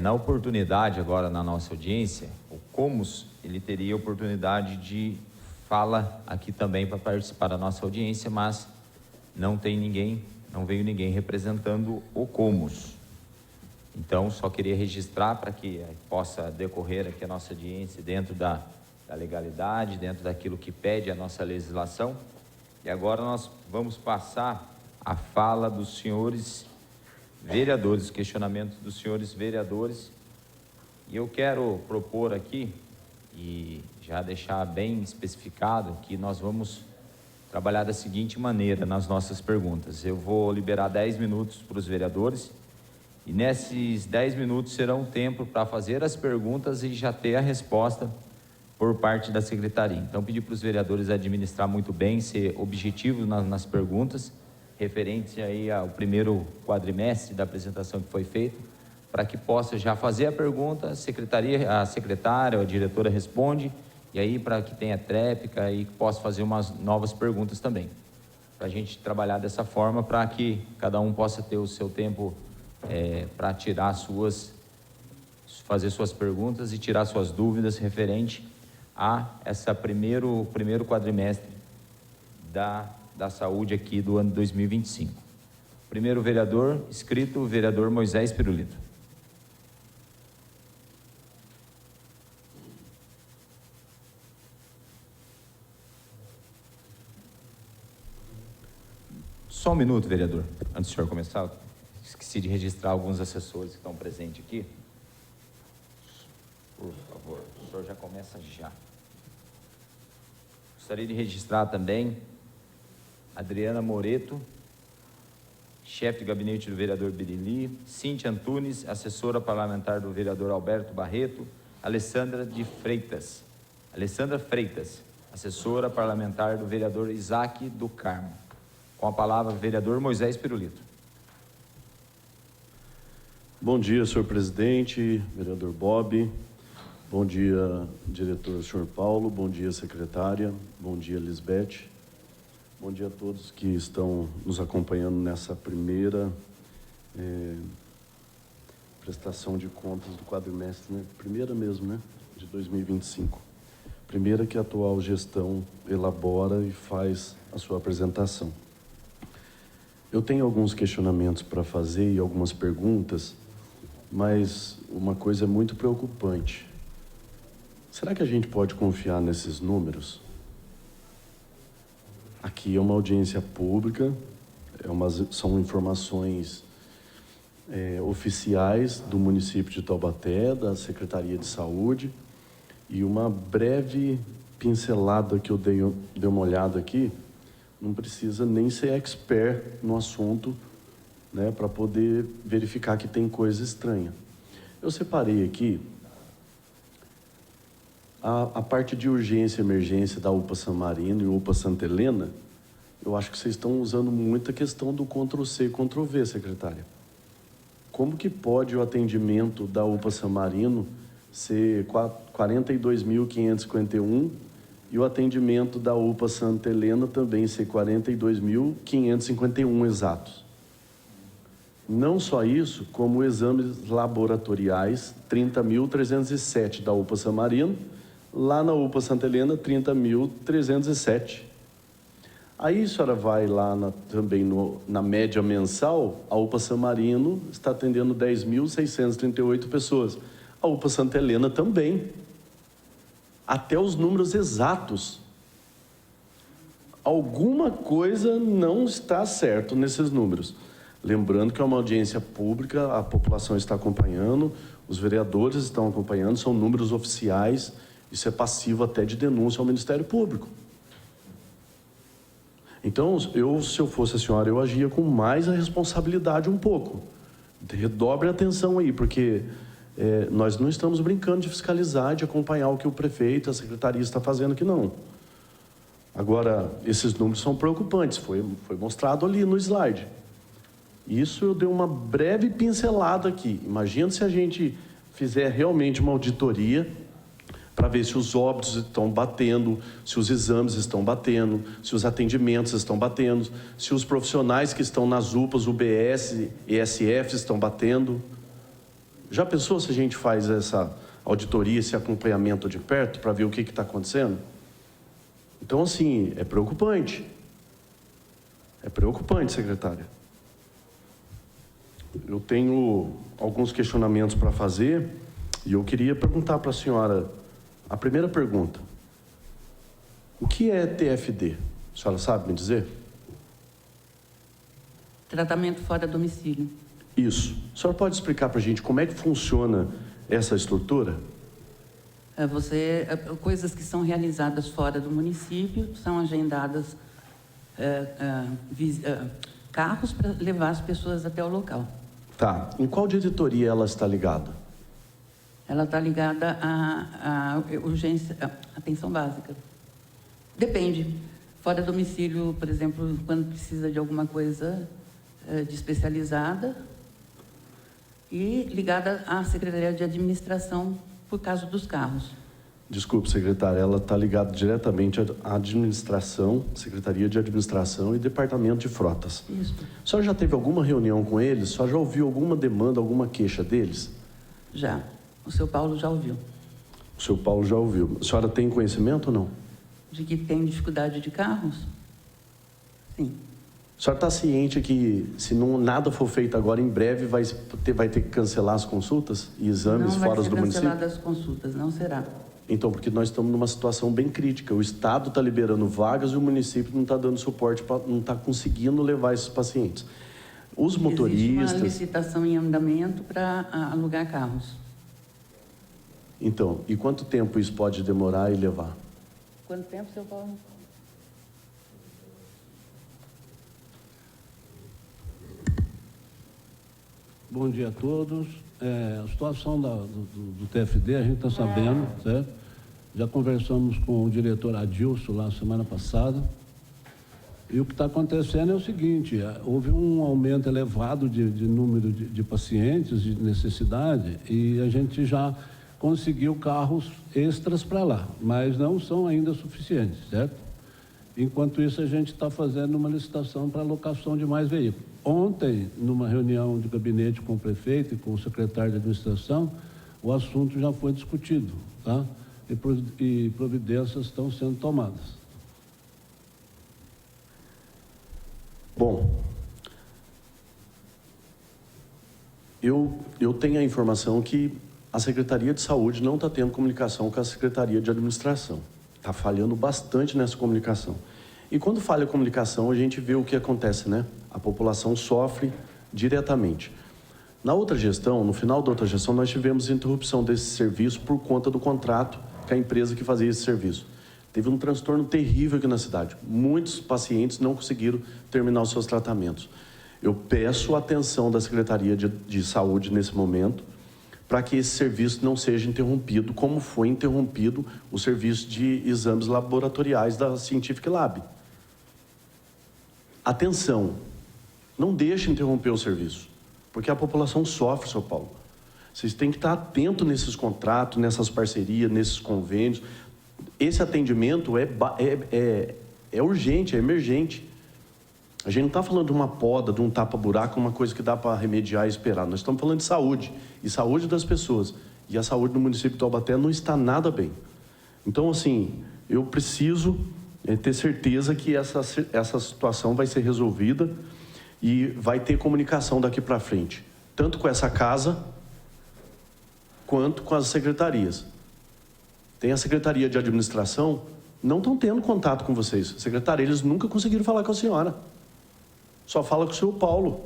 Na oportunidade agora na nossa audiência, o Comus, ele teria oportunidade de fala aqui também para participar da nossa audiência, mas não veio ninguém representando o Comus. Então, só queria registrar para que possa decorrer aqui a nossa audiência dentro da legalidade, dentro daquilo que pede a nossa legislação. E agora nós vamos passar a fala dos senhores vereadores, questionamentos dos senhores vereadores. E eu quero propor aqui e já deixar bem especificado que nós vamos trabalhar da seguinte maneira nas nossas perguntas. Eu vou liberar 10 minutos para os vereadores e nesses 10 minutos serão tempo para fazer as perguntas e já ter a resposta por parte da secretaria. Então, pedir para os vereadores administrar muito bem, ser objetivos nas perguntas, referente aí ao primeiro quadrimestre da apresentação que foi feita, para que possa já fazer a pergunta, a secretária, a diretora responde, e aí para que tenha tréplica e que possa fazer umas novas perguntas também. Para a gente trabalhar dessa forma, para que cada um possa ter o seu tempo para tirar fazer suas perguntas e tirar suas dúvidas referente a essa primeiro quadrimestre da saúde aqui do ano 2025. Primeiro vereador inscrito, o vereador Moisés Pirulito. Só um minuto, vereador, antes do senhor começar. Esqueci de registrar alguns assessores que estão presentes aqui. Por favor, o senhor já começa já. Gostaria de registrar também Adriana Moreto, chefe de gabinete do vereador Birili, Cíntia Antunes, assessora parlamentar do vereador Alberto Barreto, Alessandra Freitas, assessora parlamentar do vereador Isaac do Carmo. Com a palavra, vereador Moisés Pirulito. Bom dia, senhor presidente, vereador Bob. Bom dia, diretor, senhor Paulo. Bom dia, secretária. Bom dia, Lisbeth. Bom dia a todos que estão nos acompanhando nessa primeira prestação de contas do quadrimestre, né? Primeira mesmo, né? De 2025. Primeira que a atual gestão elabora e faz a sua apresentação. Eu tenho alguns questionamentos para fazer e algumas perguntas, mas uma coisa é muito preocupante. Será que a gente pode confiar nesses números? Aqui é uma audiência pública, são informações oficiais do município de Taubaté, da Secretaria de Saúde, e uma breve pincelada que eu dei uma olhada aqui. Não precisa nem ser expert no assunto, né, para poder verificar que tem coisa estranha. Eu separei aqui a parte de urgência e emergência da UPA San Marino e UPA Santa Helena. Eu acho que vocês estão usando muito a questão do Ctrl+C e Ctrl+V, secretária. Como que pode o atendimento da UPA San Marino ser 42.551 e o atendimento da UPA Santa Helena também ser 42.551 exatos? Não só isso, como exames laboratoriais, 30.307 da UPA San Marino, lá na UPA Santa Helena, 30.307. Aí a senhora vai lá também na média mensal, a UPA San Marino está atendendo 10.638 pessoas. A UPA Santa Helena também. Até os números exatos. Alguma coisa não está certo nesses números. Lembrando que é uma audiência pública, a população está acompanhando, os vereadores estão acompanhando, são números oficiais, isso é passivo até de denúncia ao Ministério Público. Então, se eu fosse a senhora, eu agia com mais a responsabilidade um pouco. Redobre a atenção aí, porque nós não estamos brincando de fiscalizar, de acompanhar o que o prefeito, a secretaria está fazendo aqui, não. Agora, esses números são preocupantes, foi mostrado ali no slide. Isso eu dei uma breve pincelada aqui. Imagina se a gente fizer realmente uma auditoria para ver se os óbitos estão batendo, se os exames estão batendo, se os atendimentos estão batendo, se os profissionais que estão nas UPAs, UBS, ESF estão batendo. Já pensou se a gente faz essa auditoria, esse acompanhamento de perto para ver o que está acontecendo? Então, assim, é preocupante. É preocupante, secretária. Eu tenho alguns questionamentos para fazer e eu queria perguntar para a senhora, a primeira pergunta: o que é TFD? A senhora sabe me dizer? Tratamento fora domicílio. Isso. A senhora pode explicar para a gente como é que funciona essa estrutura? Coisas que são realizadas fora do município, são agendadas carros para levar as pessoas até o local. Tá. Em qual diretoria ela está ligada? Ela está ligada à urgência, à atenção básica. Depende. Fora do domicílio, por exemplo, quando precisa de alguma coisa de especializada, e ligada à Secretaria de Administração, por causa dos carros. Desculpe, secretária, ela está ligada diretamente à administração, Secretaria de Administração e Departamento de Frotas. Isso. A senhora já teve alguma reunião com eles? A senhora já ouviu alguma demanda, alguma queixa deles? Já. O seu Paulo já ouviu. O seu Paulo já ouviu. A senhora tem conhecimento ou não? De que tem dificuldade de carros? Sim. A senhora está ciente que, se nada for feito agora, em breve vai ter que cancelar as consultas e exames fora do município? Não vai ser canceladas as consultas, não será. Então, porque nós estamos numa situação bem crítica. O Estado está liberando vagas e o município não está dando suporte, não está conseguindo levar esses pacientes. Os motoristas... Existe uma licitação em andamento para alugar carros. Então, e quanto tempo isso pode demorar e levar? Quanto tempo, seu Paulo? Bom dia a todos. A situação do TFD, a gente está sabendo, certo? Já conversamos com o diretor Adilson lá semana passada. E o que está acontecendo é o seguinte, houve um aumento elevado de número de pacientes, de necessidade, e a gente já conseguiu carros extras para lá, mas não são ainda suficientes, certo? Enquanto isso, a gente está fazendo uma licitação para alocação de mais veículos. Ontem, numa reunião de gabinete com o prefeito e com o secretário de administração, o assunto já foi discutido, tá? E providências estão sendo tomadas. Bom, eu tenho a informação que a Secretaria de Saúde não está tendo comunicação com a Secretaria de Administração. Está falhando bastante nessa comunicação. E quando falha a comunicação, a gente vê o que acontece, né? A população sofre diretamente. Na outra gestão, no final da outra gestão, nós tivemos interrupção desse serviço por conta do contrato com a empresa que fazia esse serviço. Teve um transtorno terrível aqui na cidade. Muitos pacientes não conseguiram terminar os seus tratamentos. Eu peço a atenção da Secretaria de Saúde nesse momento, para que esse serviço não seja interrompido, como foi interrompido o serviço de exames laboratoriais da Scientific Lab. Atenção, não deixe interromper o serviço, porque a população sofre, São Paulo. Vocês têm que estar atentos nesses contratos, nessas parcerias, nesses convênios. Esse atendimento é urgente, é emergente. A gente não está falando de uma poda, de um tapa-buraco, uma coisa que dá para remediar e esperar. Nós estamos falando de saúde, e saúde das pessoas. E a saúde no município de Taubaté não está nada bem. Então, assim, eu preciso ter certeza que essa situação vai ser resolvida e vai ter comunicação daqui para frente, tanto com essa casa, quanto com as secretarias. Tem a Secretaria de Administração, não estão tendo contato com vocês. Secretária, eles nunca conseguiram falar com a senhora. Só fala com o seu Paulo.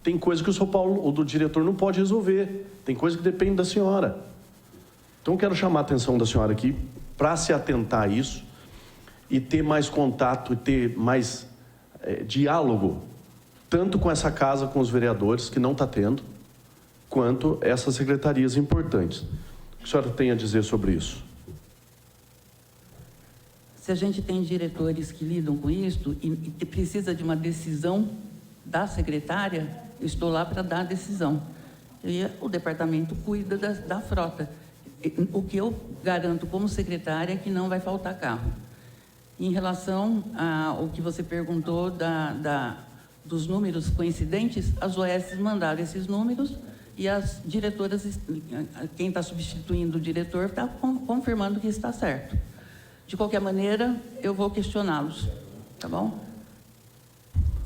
Tem coisa que o seu Paulo, ou do diretor, não pode resolver. Tem coisa que depende da senhora. Então, eu quero chamar a atenção da senhora aqui para se atentar a isso e ter mais contato, e ter mais diálogo, tanto com essa casa, com os vereadores, que não está tendo, quanto essas secretarias importantes. O que a senhora tem a dizer sobre isso? Se a gente tem diretores que lidam com isso e precisa de uma decisão da secretária, eu estou lá para dar a decisão. E o departamento cuida da frota. O que eu garanto como secretária é que não vai faltar carro. Em relação ao que você perguntou dos números coincidentes, as OS mandaram esses números e as diretoras, quem está substituindo o diretor, está confirmando que está certo. De qualquer maneira, eu vou questioná-los, tá bom?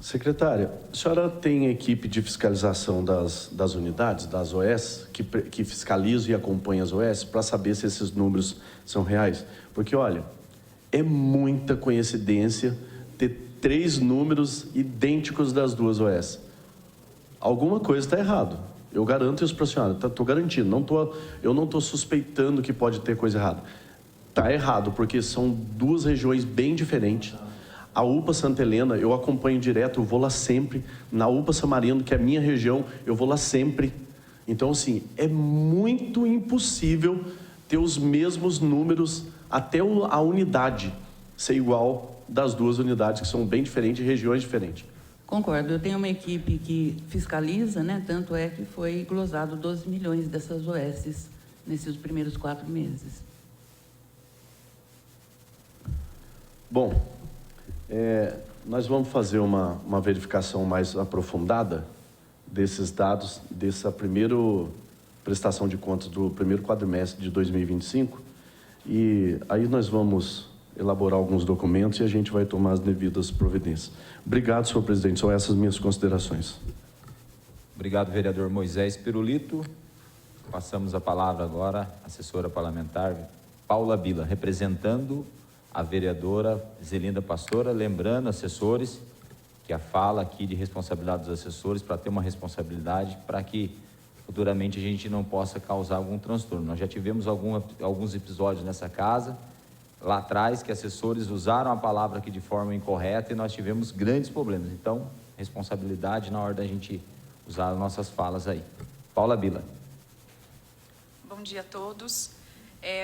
Secretária, a senhora tem equipe de fiscalização das unidades, das OS, que fiscalizam e acompanham as OS, para saber se esses números são reais? Porque, olha, é muita coincidência ter 3 números idênticos das duas OS. Alguma coisa está errado. Eu garanto isso para a senhora, estou garantindo. Eu não estou suspeitando que pode ter coisa errada. Está errado, porque são duas regiões bem diferentes. A UPA Santa Helena, eu acompanho direto, eu vou lá sempre. Na UPA Samarino, que é a minha região, eu vou lá sempre. Então, assim, é muito impossível ter os mesmos números, até a unidade ser igual das duas unidades, que são bem diferentes, regiões diferentes. Concordo. Eu tenho uma equipe que fiscaliza, né? Tanto é que foi glosado 12 milhões dessas OSs nesses primeiros 4 meses. Bom, nós vamos fazer uma verificação mais aprofundada desses dados, dessa primeira prestação de contas do primeiro quadrimestre de 2025, e aí nós vamos elaborar alguns documentos e a gente vai tomar as devidas providências. Obrigado, senhor presidente. São essas minhas considerações. Obrigado, vereador Moisés Pirulito. Passamos a palavra agora à assessora parlamentar Paula Bila, representando a vereadora Zelinda Pastora, lembrando, assessores, que a fala aqui de responsabilidade dos assessores para ter uma responsabilidade para que futuramente a gente não possa causar algum transtorno. Nós já tivemos alguns episódios nessa casa, lá atrás, que assessores usaram a palavra aqui de forma incorreta e nós tivemos grandes problemas. Então, responsabilidade na hora da gente usar as nossas falas aí. Paula Bila. Bom dia a todos.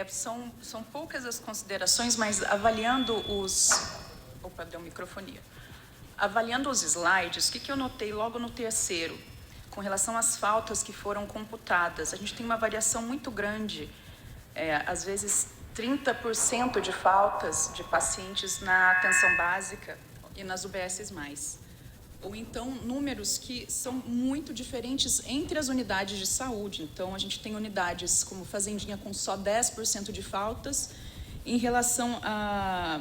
São poucas as considerações, mas avaliando os... Opa, deu microfonia. Avaliando os slides, o que eu notei logo no terceiro, com relação às faltas que foram computadas? A gente tem uma variação muito grande, às vezes 30% de faltas de pacientes na atenção básica e nas UBSs+. Ou então números que são muito diferentes entre as unidades de saúde. Então, a gente tem unidades como Fazendinha com só 10% de faltas, em relação a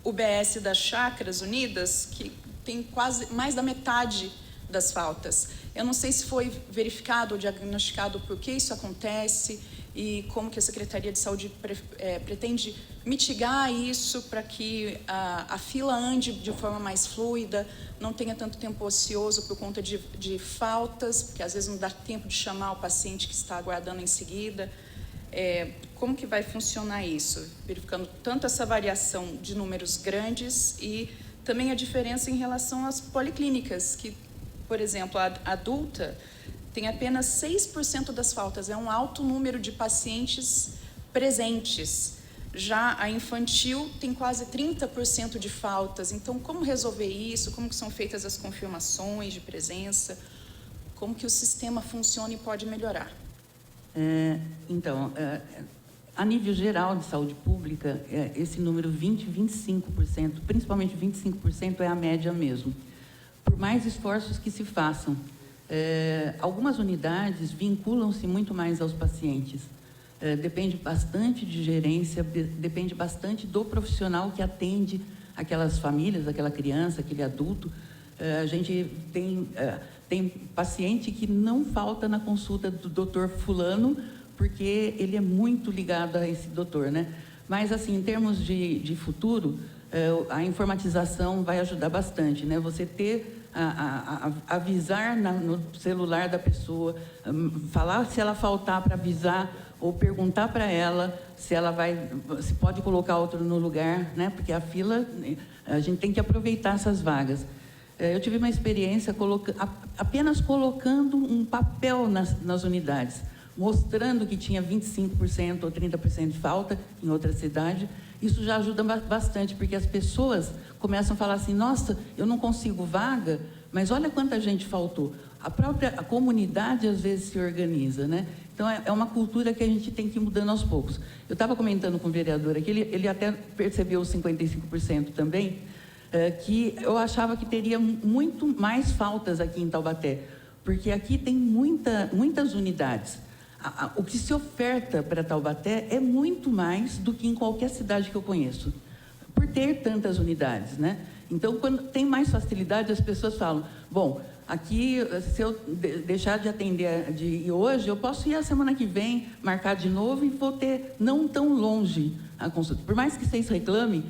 UBS das Chácaras Unidas, que tem quase mais da metade das faltas. Eu não sei se foi verificado ou diagnosticado por que isso acontece e como que a Secretaria de Saúde pretende mitigar isso para que a fila ande de forma mais fluida, não tenha tanto tempo ocioso por conta de faltas, porque às vezes não dá tempo de chamar o paciente que está aguardando em seguida. Como que vai funcionar isso? Verificando tanto essa variação de números grandes e também a diferença em relação às policlínicas, que, por exemplo, a adulta tem apenas 6% das faltas, é um alto número de pacientes presentes. Já a infantil tem quase 30% de faltas. Então, como resolver isso? Como que são feitas as confirmações de presença? Como que o sistema funciona e pode melhorar? A nível geral de saúde pública, esse número 25%, principalmente 25%, é a média mesmo. Por mais esforços que se façam, algumas unidades vinculam-se muito mais aos pacientes. Depende bastante de gerência, depende bastante do profissional que atende aquelas famílias, aquela criança, aquele adulto. A gente tem paciente que não falta na consulta do doutor fulano, porque ele é muito ligado a esse doutor, né? Mas, assim, em termos de futuro, a informatização vai ajudar bastante, né? Você ter, avisar no celular da pessoa, falar se ela faltar para avisar, ou perguntar para ela se pode colocar outro no lugar, né? Porque a fila, a gente tem que aproveitar essas vagas. Eu tive uma experiência apenas colocando um papel nas unidades, mostrando que tinha 25% ou 30% de falta em outra cidade. Isso já ajuda bastante, porque as pessoas começam a falar assim: nossa, eu não consigo vaga, mas olha quanta gente faltou. A comunidade, às vezes, se organiza, né? Então, é uma cultura que a gente tem que ir mudando aos poucos. Eu estava comentando com o vereador aqui, ele até percebeu os 55% também, que eu achava que teria muito mais faltas aqui em Taubaté, porque aqui tem muitas unidades. O que se oferta para Taubaté é muito mais do que em qualquer cidade que eu conheço, por ter tantas unidades, né? Então, quando tem mais facilidade, as pessoas falam: bom, aqui, se eu deixar de atender de ir hoje, eu posso ir a semana que vem, marcar de novo e vou ter não tão longe a consulta. Por mais que vocês reclamem,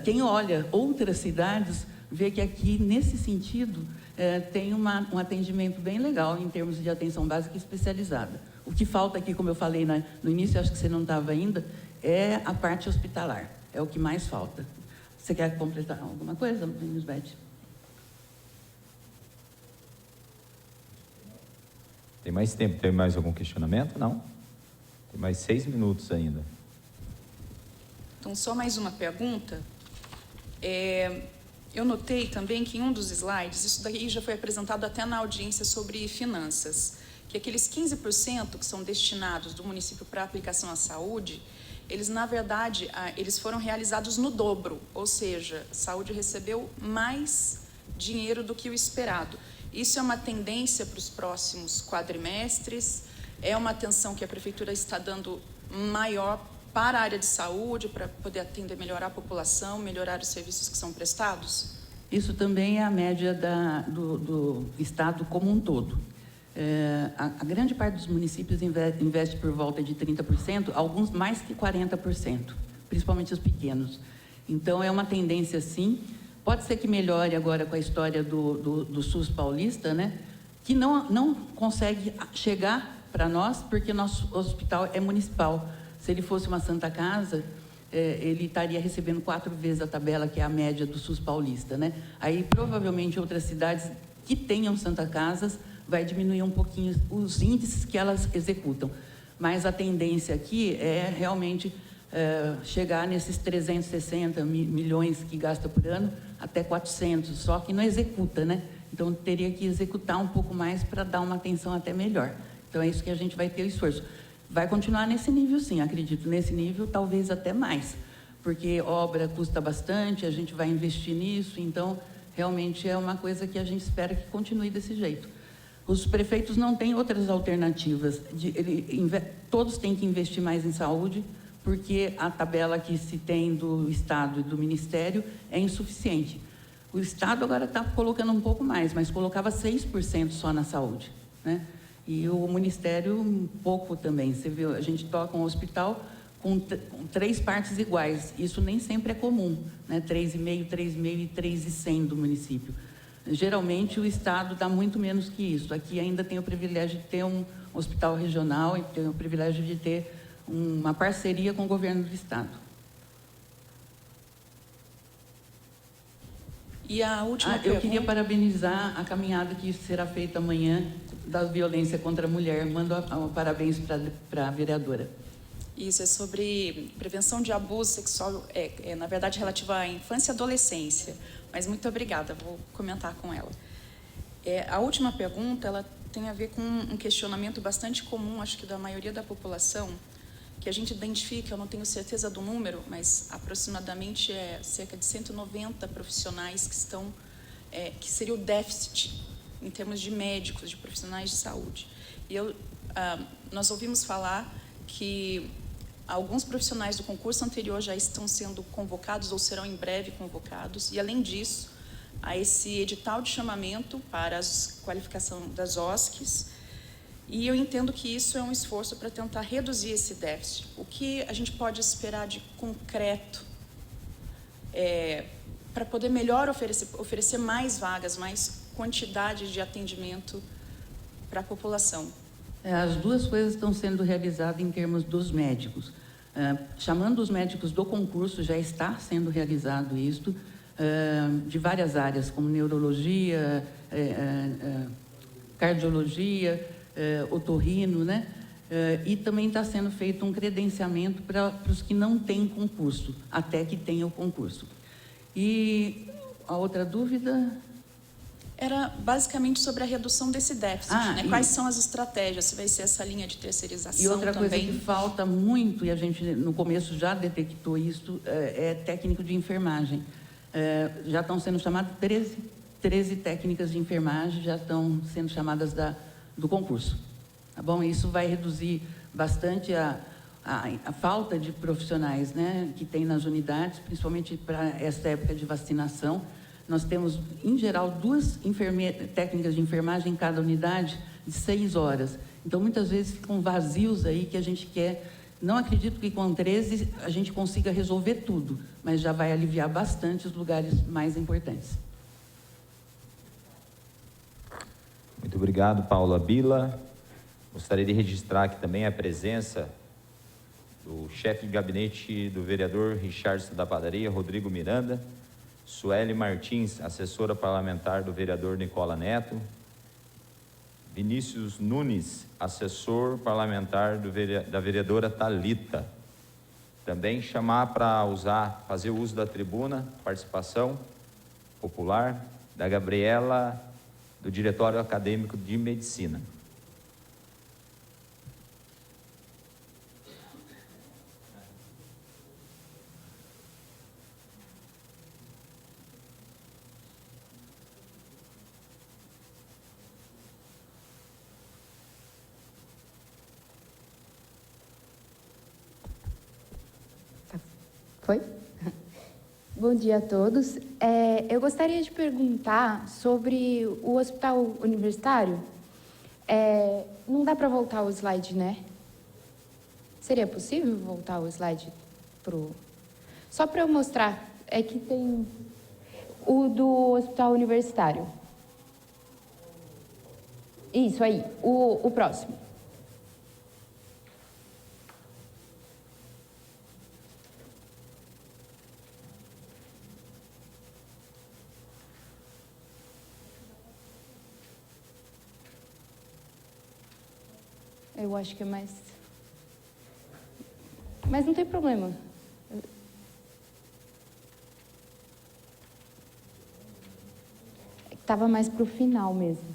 quem olha outras cidades vê que aqui, nesse sentido, tem um atendimento bem legal em termos de atenção básica especializada. O que falta aqui, como eu falei no início, acho que você não estava ainda, é a parte hospitalar. É o que mais falta. Você quer completar alguma coisa, Lisbeth? Tem mais tempo? Tem mais algum questionamento? Não? Tem mais 6 minutos ainda. Então, só mais uma pergunta. Eu notei também que em um dos slides, isso daí já foi apresentado até na audiência sobre finanças, que aqueles 15% que são destinados do município para aplicação à saúde, eles, na verdade, eles foram realizados no dobro, ou seja, a saúde recebeu mais dinheiro do que o esperado. Isso é uma tendência para os próximos quadrimestres, é uma atenção que a Prefeitura está dando maior para a área de saúde, para poder atender, melhorar a população, melhorar os serviços que são prestados? Isso também é a média do Estado como um todo. A grande parte dos municípios investe por volta de 30%, alguns mais que 40%, principalmente os pequenos. Então, é uma tendência, sim. Pode ser que melhore agora com a história do SUS paulista, né? Que não consegue chegar para nós, porque nosso hospital é municipal. Se ele fosse uma Santa Casa, ele estaria recebendo 4 vezes a tabela, que é a média do SUS paulista, né? Aí, provavelmente, outras cidades que tenham Santa Casas vai diminuir um pouquinho os índices que elas executam. Mas a tendência aqui é realmente chegar nesses 360 milhões que gasta por ano, até 400, só que não executa, né? Então, teria que executar um pouco mais para dar uma atenção até melhor. Então, é isso que a gente vai ter o esforço. Vai continuar nesse nível, sim, acredito. Nesse nível, talvez até mais, porque obra custa bastante, a gente vai investir nisso, então, realmente é uma coisa que a gente espera que continue desse jeito. Os prefeitos não têm outras alternativas. Todos têm que investir mais em saúde, porque a tabela que se tem do Estado e do Ministério é insuficiente. O Estado agora está colocando um pouco mais, mas colocava 6% só na saúde, né? E o Ministério um pouco também. Você viu, a gente toca um hospital com 3 partes iguais. Isso nem sempre é comum, né? 3,5, 3,5 e 3,100 do município. Geralmente, o Estado dá muito menos que isso. Aqui ainda tem o privilégio de ter um hospital regional e tem o privilégio de ter uma parceria com o governo do Estado. E a última pergunta... Eu queria parabenizar a caminhada que será feita amanhã da violência contra a mulher. Mando parabéns para a vereadora. Isso é sobre prevenção de abuso sexual, na verdade, relativo à infância e adolescência. Mas muito obrigada, vou comentar com ela. A última pergunta, ela tem a ver com um questionamento bastante comum, acho que da maioria da população, que a gente identifica, eu não tenho certeza do número, mas aproximadamente cerca de 190 profissionais que estão, que seria o déficit em termos de médicos, de profissionais de saúde. E nós ouvimos falar que alguns profissionais do concurso anterior já estão sendo convocados ou serão em breve convocados, e além disso, há esse edital de chamamento para a qualificação das OSCs, e eu entendo que isso é um esforço para tentar reduzir esse déficit. O que a gente pode esperar de concreto para poder melhor oferecer mais vagas, mais quantidade de atendimento para a população? As duas coisas estão sendo realizadas em termos dos médicos. Chamando os médicos do concurso, já está sendo realizado isto, de várias áreas, como neurologia, cardiologia, otorrino, né? E também está sendo feito um credenciamento para os que não têm concurso, até que tenham o concurso. E a outra dúvida... Era basicamente sobre a redução desse déficit, né? Quais são as estratégias? Se vai ser essa linha de terceirização também? E outra coisa que falta muito, e a gente no começo já detectou isso, é técnico de enfermagem. Já estão sendo chamadas 13 técnicas de enfermagem, já estão sendo chamadas do concurso. Tá bom? Isso vai reduzir bastante a falta de profissionais, né, que tem nas unidades, principalmente para essa época de vacinação. Nós temos, em geral, 2 técnicas de enfermagem em cada unidade de 6 horas. Então, muitas vezes, ficam vazios aí que a gente quer. Não acredito que com 13 a gente consiga resolver tudo, mas já vai aliviar bastante os lugares mais importantes. Muito obrigado, Paula Bila. Gostaria de registrar aqui também a presença do chefe de gabinete do vereador Richardson da Padaria, Rodrigo Miranda, Sueli Martins, assessora parlamentar do vereador Nicola Neto, Vinícius Nunes, assessor parlamentar da vereadora Thalita. Também chamar para fazer uso da tribuna, participação popular, da Gabriela, do Diretório Acadêmico de Medicina. Foi? Bom dia a todos. Eu gostaria de perguntar sobre o hospital universitário. Não dá para voltar o slide, né? Seria possível voltar o slide só para eu mostrar, é que tem o do hospital universitário. Isso aí, o próximo. Eu acho que é mais... Mas não tem problema. Estava mais para o final mesmo.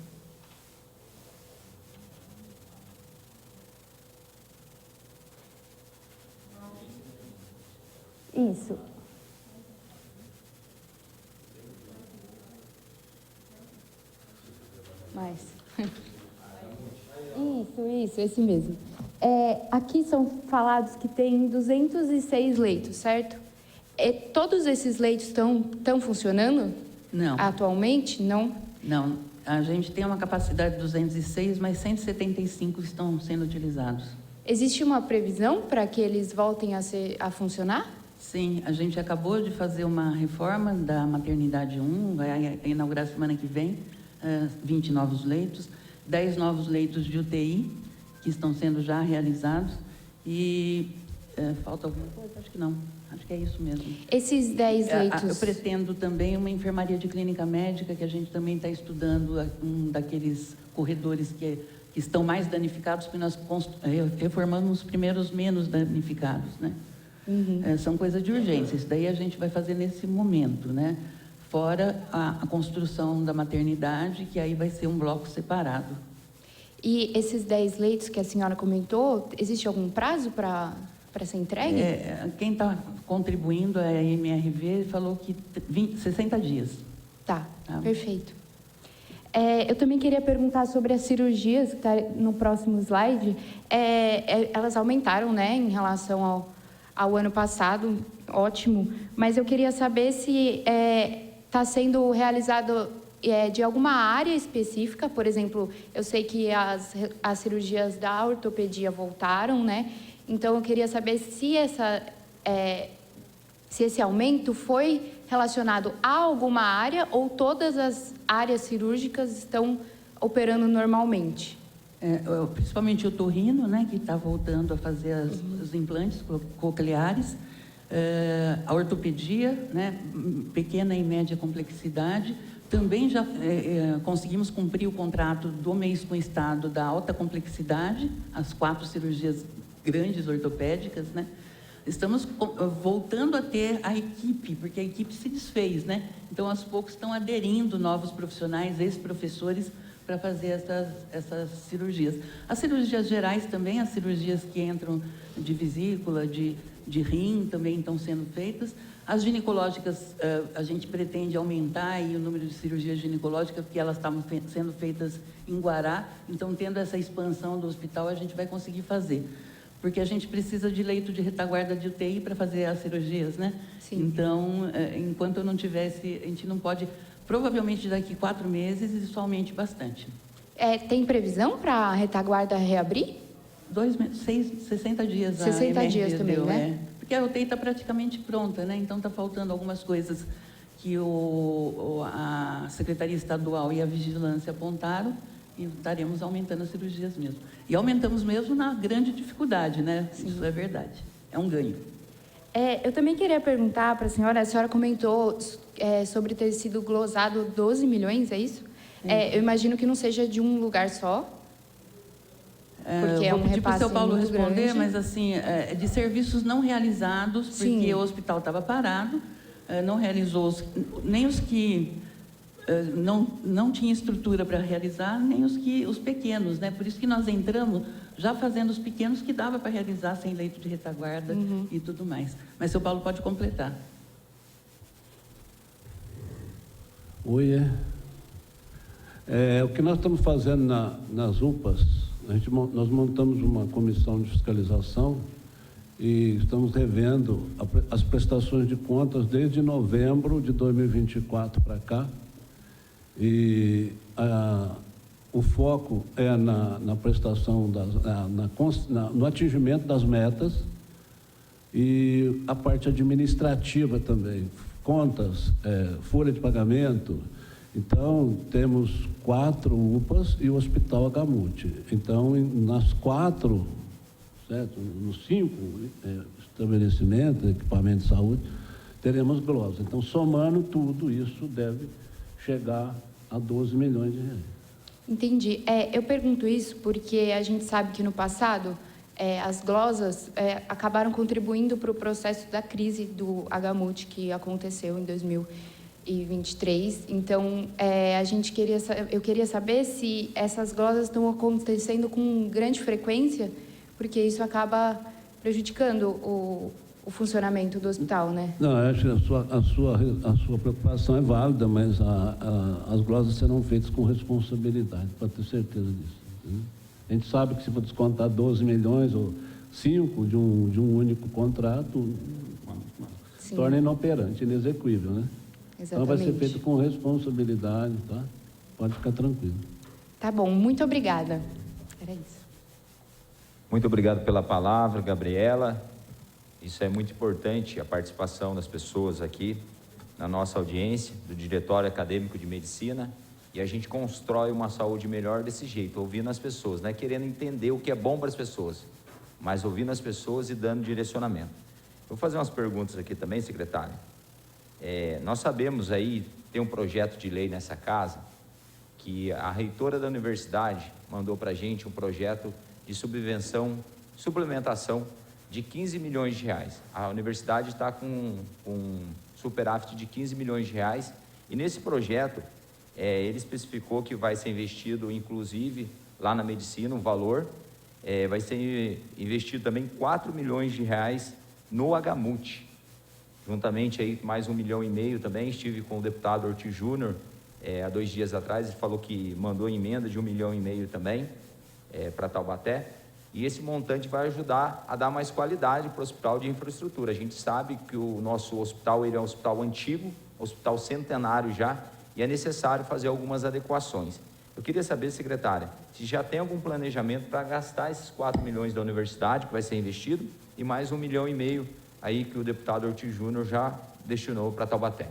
Isso. Mais. Isso, esse mesmo. Aqui são falados que tem 206 leitos, certo? Todos esses leitos estão funcionando? Não. Atualmente? Não? Não. A gente tem uma capacidade de 206, mas 175 estão sendo utilizados. Existe uma previsão para que eles voltem a funcionar? Sim, a gente acabou de fazer uma reforma da maternidade 1, vai inaugurar semana que vem, 20 novos leitos, 10 novos leitos de UTI, que estão sendo já realizados. E falta alguma coisa? Acho que não. Acho que é isso mesmo. Esses 10 leitos... Eu pretendo também uma enfermaria de clínica médica, que a gente também está estudando, um daqueles corredores que estão mais danificados, porque nós reformamos os primeiros menos danificados, né? Uhum. São coisas de urgência. Isso daí a gente vai fazer nesse momento, né? Fora a construção da maternidade, que aí vai ser um bloco separado. E esses 10 leitos que a senhora comentou, existe algum prazo para ser entregue? Quem está contribuindo é a MRV, falou que 60 dias. Tá, perfeito. Eu também queria perguntar sobre as cirurgias, que está no próximo slide. Elas aumentaram, né, em relação ao ano passado, ótimo. Mas eu queria saber se está sendo realizado de alguma área específica. Por exemplo, eu sei que as cirurgias da ortopedia voltaram, né? Então, eu queria saber se esse aumento foi relacionado a alguma área ou todas as áreas cirúrgicas estão operando normalmente. Principalmente o otorrino, né, que está voltando a fazer os implantes cocleares, a ortopedia, né, pequena e média complexidade. Também já conseguimos cumprir o contrato do mês com o Estado da alta complexidade, as 4 cirurgias grandes ortopédicas, né? Estamos voltando a ter a equipe, porque a equipe se desfez, né? Então, aos poucos, estão aderindo novos profissionais, ex-professores, para fazer essas cirurgias. As cirurgias gerais também, as cirurgias que entram de vesícula, de rim, também estão sendo feitas. As ginecológicas, a gente pretende aumentar aí o número de cirurgias ginecológicas, porque elas estavam sendo feitas em Guará. Então, tendo essa expansão do hospital, a gente vai conseguir fazer. Porque a gente precisa de leito de retaguarda de UTI para fazer as cirurgias, né? Sim. Então, enquanto eu não tivesse, a gente não pode... Provavelmente daqui 4 meses isso aumente bastante. Tem previsão para a retaguarda reabrir? 60 dias. 60 dias também, deu, né? Porque a UTI está praticamente pronta, né? Então está faltando algumas coisas que a Secretaria Estadual e a Vigilância apontaram e estaremos aumentando as cirurgias mesmo. E aumentamos mesmo na grande dificuldade, né? Sim. Isso é verdade. É um ganho. Eu também queria perguntar para a senhora comentou sobre ter sido glosado 12 milhões, é isso? Eu imagino que não seja de um lugar só, porque eu vou pedir para o seu Paulo muito responder, grande. mas assim, de serviços não realizados, Sim. porque o hospital estava parado, não realizou nem os que não tinha estrutura para realizar, nem os pequenos, né? Por isso que nós entramos já fazendo os pequenos que dava para realizar sem leito de retaguarda e tudo mais. Mas seu Paulo pode completar. Oi. O que nós estamos fazendo nas UPAs, nós montamos uma comissão de fiscalização e estamos revendo as prestações de contas desde novembro de 2024 para cá. E o foco é na prestação, no atingimento das metas e a parte administrativa também, contas, folha de pagamento. Então, temos 4 UPAs e o Hospital Agamute. Então, nas 4, certo? Nos 5 estabelecimentos, equipamentos de saúde, teremos glosa. Então, somando tudo isso, deve chegar a 12 milhões de reais. Entendi. Eu pergunto isso porque a gente sabe que no passado as glosas acabaram contribuindo para o processo da crise do Agamute que aconteceu em 2023. Então, eu queria saber se essas glosas estão acontecendo com grande frequência, porque isso acaba prejudicando o funcionamento do hospital, né? Não, eu acho que a sua preocupação é válida, mas as glosas serão feitas com responsabilidade, para ter certeza disso. Entendeu? A gente sabe que se for descontar 12 milhões ou 5 de um único contrato, Sim. torna inoperante, inexequível, né? Exatamente. Então vai ser feito com responsabilidade, tá? Pode ficar tranquilo. Tá bom, muito obrigada. Era isso. Muito obrigado pela palavra, Gabriela. Isso é muito importante, a participação das pessoas aqui na nossa audiência, do Diretório Acadêmico de Medicina, e a gente constrói uma saúde melhor desse jeito, ouvindo as pessoas, não é querendo entender o que é bom para as pessoas, mas ouvindo as pessoas e dando direcionamento. Vou fazer umas perguntas aqui também, secretária. Nós sabemos aí, tem um projeto de lei nessa casa, que a reitora da universidade mandou para a gente um projeto de suplementação de 15 milhões de reais. A universidade está com superávit de 15 milhões de reais e nesse projeto ele especificou que vai ser investido, inclusive, lá na medicina, um valor, vai ser investido também 4 milhões de reais no Agamute. Juntamente aí mais 1,5 milhão também, estive com o deputado Ortiz Júnior há 2 dias atrás, ele falou que mandou emenda de 1,5 milhão também para Taubaté. E esse montante vai ajudar a dar mais qualidade para o hospital de infraestrutura. A gente sabe que o nosso hospital ele é um hospital antigo, hospital centenário já, e é necessário fazer algumas adequações. Eu queria saber, secretária, se já tem algum planejamento para gastar esses 4 milhões da universidade, que vai ser investido, e mais 1,5 milhão aí que o deputado Ortiz Júnior já destinou para Taubaté.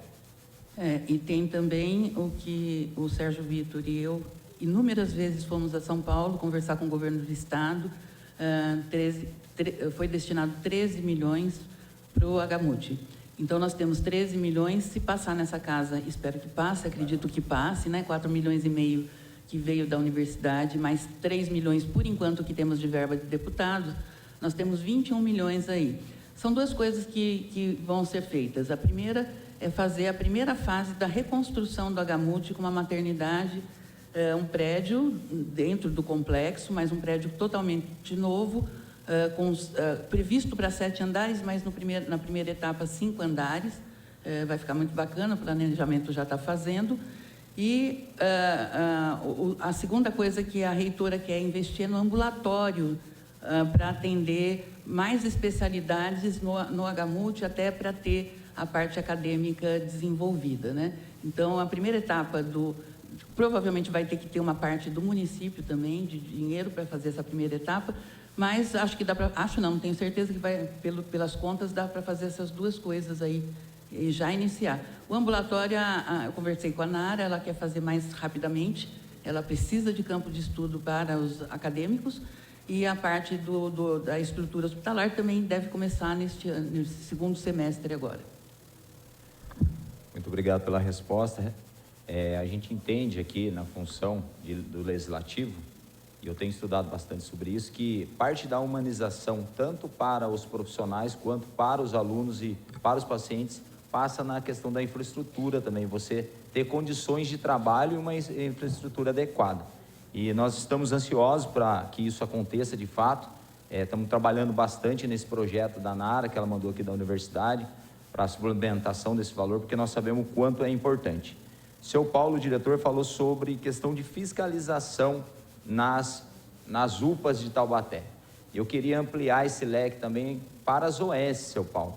E tem também o que o Sérgio Vitor e eu, inúmeras vezes fomos a São Paulo conversar com o governo do estado. Foi destinado 13 milhões para o Agamute. Então, nós temos 13 milhões, se passar nessa casa, espero que passe, acredito que passe, né? 4,5 milhões que veio da universidade, mais 3 milhões, por enquanto, que temos de verba de deputados, nós temos 21 milhões aí. São 2 coisas que vão ser feitas. A primeira é fazer a primeira fase da reconstrução do Agamute com uma maternidade, um prédio dentro do complexo, mas um prédio totalmente novo, previsto para 7 andares, mas na primeira etapa 5 andares. Vai ficar muito bacana, o planejamento já está fazendo. E a segunda coisa que a reitora quer investir é no ambulatório, para atender mais especialidades no Agamute, até para ter a parte acadêmica desenvolvida, né? Então, a primeira etapa provavelmente vai ter que ter uma parte do município também, de dinheiro para fazer essa primeira etapa, mas acho que dá para... não tenho certeza que vai, pelas contas, dá para fazer essas 2 coisas aí e já iniciar. O ambulatório, eu conversei com a Nara, ela quer fazer mais rapidamente, ela precisa de campo de estudo para os acadêmicos, e a parte da estrutura hospitalar também deve começar nesse segundo semestre agora. Muito obrigado pela resposta. A gente entende aqui na função do Legislativo, e eu tenho estudado bastante sobre isso, que parte da humanização, tanto para os profissionais quanto para os alunos e para os pacientes, passa na questão da infraestrutura também, você ter condições de trabalho e uma infraestrutura adequada. E nós estamos ansiosos para que isso aconteça de fato. Estamos trabalhando bastante nesse projeto da Nara, que ela mandou aqui da universidade, para a suplementação desse valor, porque nós sabemos o quanto é importante. Seu Paulo, o diretor, falou sobre questão de fiscalização nas UPAs de Taubaté. Eu queria ampliar esse leque também para as OS, seu Paulo.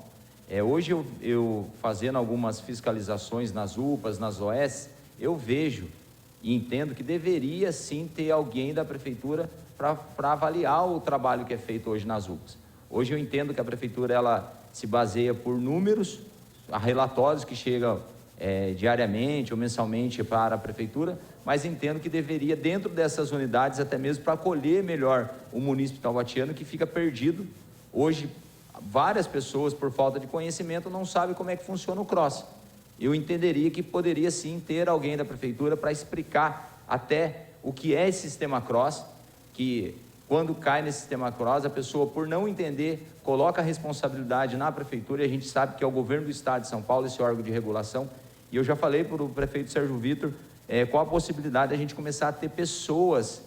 Hoje eu fazendo algumas fiscalizações nas UPAs, nas OS, eu vejo e entendo que deveria sim ter alguém da prefeitura para avaliar o trabalho que é feito hoje nas UPAs. Hoje eu entendo que a prefeitura ela se baseia por números, há relatórios que chegam diariamente ou mensalmente para a prefeitura, mas entendo que deveria, dentro dessas unidades, até mesmo para acolher melhor o munícipe taubatiano que fica perdido. Hoje, várias pessoas, por falta de conhecimento, não sabem como é que funciona o CROSS. Eu entenderia que poderia sim ter alguém da prefeitura para explicar até o que é esse sistema CROSS, que quando cai nesse sistema CROSS, a pessoa, por não entender, coloca a responsabilidade na prefeitura, e a gente sabe que é o governo do estado de São Paulo, esse órgão de regulação, e eu já falei para o prefeito Sérgio Vitor qual a possibilidade de a gente começar a ter pessoas,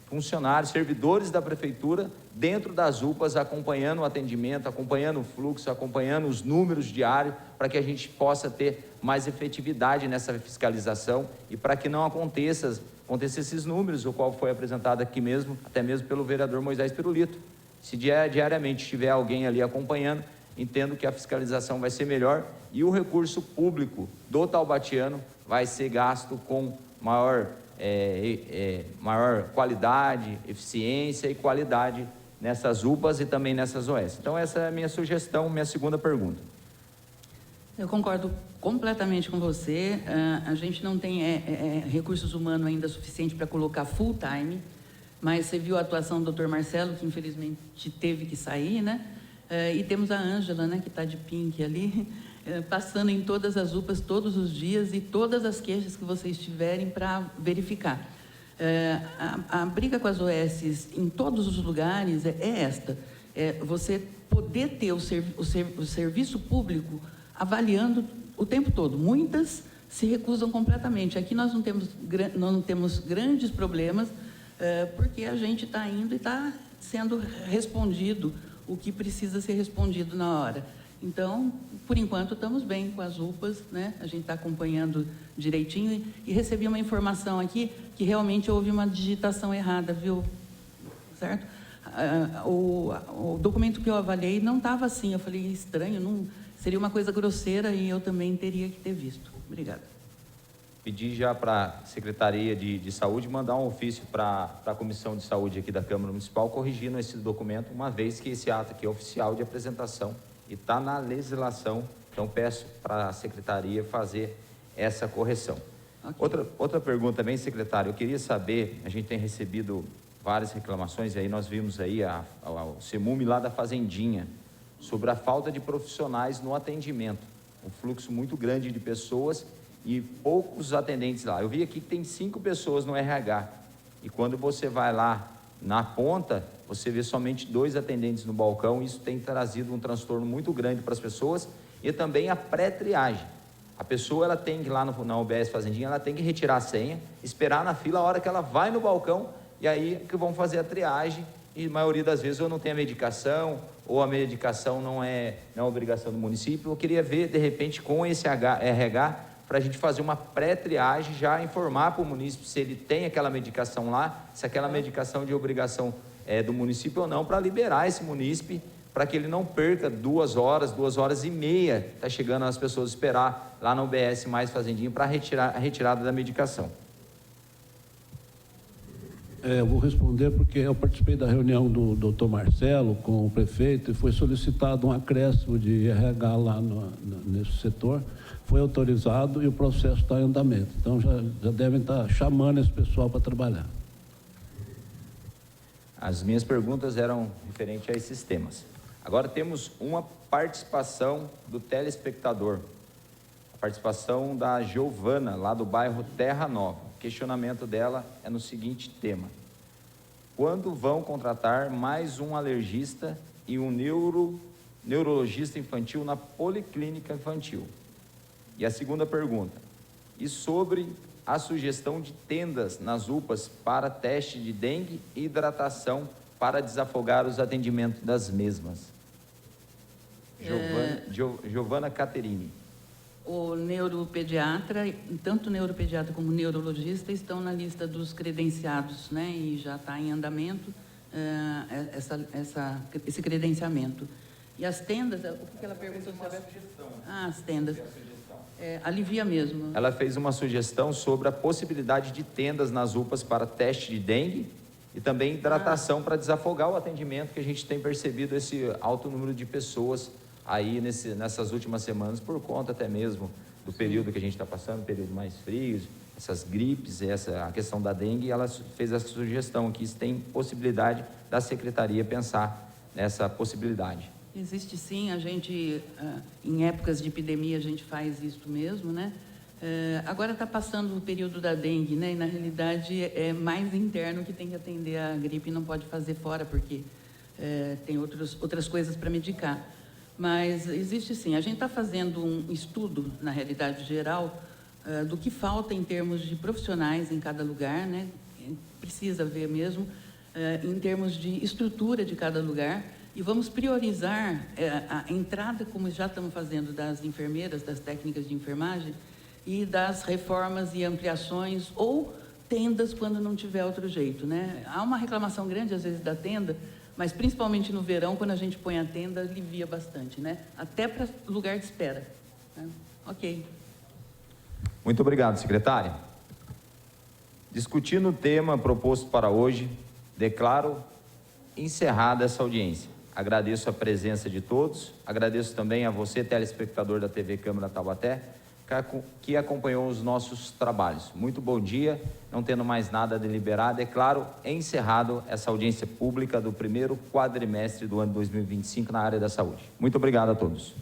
funcionários, servidores da prefeitura dentro das UPAs, acompanhando o atendimento, acompanhando o fluxo, acompanhando os números diários, para que a gente possa ter mais efetividade nessa fiscalização e para que não aconteça esses números, o qual foi apresentado aqui mesmo, até mesmo pelo vereador Moisés Pirulito. Se diariamente tiver alguém ali acompanhando, entendo que a fiscalização vai ser melhor e o recurso público do taubatiano vai ser gasto com maior qualidade, eficiência e qualidade nessas UPAs e também nessas OS. Então essa é a minha sugestão, minha segunda pergunta. Eu concordo completamente com você. A gente não tem recursos humanos ainda suficiente para colocar full time, mas você viu a atuação do Dr. Marcelo, que infelizmente teve que sair, né? E temos a Ângela, né, que está de pink ali, passando em todas as UPAs todos os dias e todas as queixas que vocês tiverem para verificar. A briga com as OS em todos os lugares é esta, você poder ter o serviço público avaliando o tempo todo. Muitas se recusam completamente. Aqui nós não temos grandes problemas, porque a gente está indo e está sendo respondido o que precisa ser respondido na hora. Então, por enquanto, estamos bem com as UPAs, né? A gente está acompanhando direitinho e recebi uma informação aqui que realmente houve uma digitação errada, viu? Certo? O documento que eu avaliei não estava assim. Eu falei, estranho, não, seria uma coisa grosseira e eu também teria que ter visto. Obrigada. Pedi já para a Secretaria de Saúde mandar um ofício para a Comissão de Saúde aqui da Câmara Municipal, corrigindo esse documento, uma vez que esse ato aqui é oficial de apresentação e está na legislação. Então, peço para a Secretaria fazer essa correção. Okay. Outra pergunta também, secretário, eu queria saber, a gente tem recebido várias reclamações, e aí nós vimos aí o CEMUM lá da Fazendinha, sobre a falta de profissionais no atendimento, um fluxo muito grande de pessoas e poucos atendentes lá. Eu vi aqui que tem 5 pessoas no RH, e quando você vai lá na ponta, você vê somente 2 atendentes no balcão. Isso tem trazido um transtorno muito grande para as pessoas, e também a pré-triagem. A pessoa ela tem que ir lá na UBS Fazendinha, ela tem que retirar a senha, esperar na fila a hora que ela vai no balcão, e aí que vão fazer a triagem, e a maioria das vezes ou não tem a medicação, ou a medicação não é obrigação do município. Eu queria ver, de repente, com esse RH, para a gente fazer uma pré-triagem, já informar para o município se ele tem aquela medicação lá, se aquela medicação de obrigação é do município ou não, para liberar esse munícipe, para que ele não perca 2 horas, 2 horas e meia, está chegando as pessoas esperar lá na UBS mais Fazendinha para a retirada da medicação. Eu vou responder porque eu participei da reunião do Dr. Marcelo com o prefeito e foi solicitado um acréscimo de RH lá nesse setor, foi autorizado e o processo está em andamento. Então, já devem estar chamando esse pessoal para trabalhar. As minhas perguntas eram referentes a esses temas. Agora temos uma participação do telespectador. A participação da Giovana, lá do bairro Terra Nova. O questionamento dela é no seguinte tema: quando vão contratar mais um alergista e um neurologista infantil na policlínica infantil? E a segunda pergunta: e sobre a sugestão de tendas nas UPAs para teste de dengue e hidratação para desafogar os atendimentos das mesmas? Giovana Caterini. O neuropediatra, tanto o neuropediatra como o neurologista, estão na lista dos credenciados, né? E já está em andamento esse credenciamento. E as tendas, o que ela perguntou sobre? As tendas. Alivia mesmo. Ela fez uma sugestão sobre a possibilidade de tendas nas UPAs para teste de dengue e também hidratação para desafogar o atendimento, que a gente tem percebido esse alto número de pessoas aí nessas últimas semanas, por conta até mesmo do período que a gente está passando, período mais frio, essas gripes, a questão da dengue. Ela fez essa sugestão aqui, se tem possibilidade da Secretaria pensar nessa possibilidade. Existe sim, a gente, em épocas de epidemia, a gente faz isso mesmo, né? Agora está passando o período da dengue, né? E na realidade é mais interno que tem que atender a gripe, não pode fazer fora, porque tem outras coisas para medicar. Mas existe sim, a gente está fazendo um estudo, na realidade geral, do que falta em termos de profissionais em cada lugar, né? Precisa ver mesmo, em termos de estrutura de cada lugar. E vamos priorizar a entrada, como já estamos fazendo, das enfermeiras, das técnicas de enfermagem, e das reformas e ampliações, ou tendas quando não tiver outro jeito, né? Há uma reclamação grande, às vezes, da tenda, mas principalmente no verão, quando a gente põe a tenda, alivia bastante, né? Até para lugar de espera. Né? Ok. Muito obrigado, secretária. Discutindo o tema proposto para hoje, declaro encerrada essa audiência. Agradeço a presença de todos, agradeço também a você, telespectador da TV Câmara Taubaté, que acompanhou os nossos trabalhos. Muito bom dia, não tendo mais nada a deliberar, declaro encerrado essa audiência pública do primeiro quadrimestre do ano 2025 na área da saúde. Muito obrigado a todos.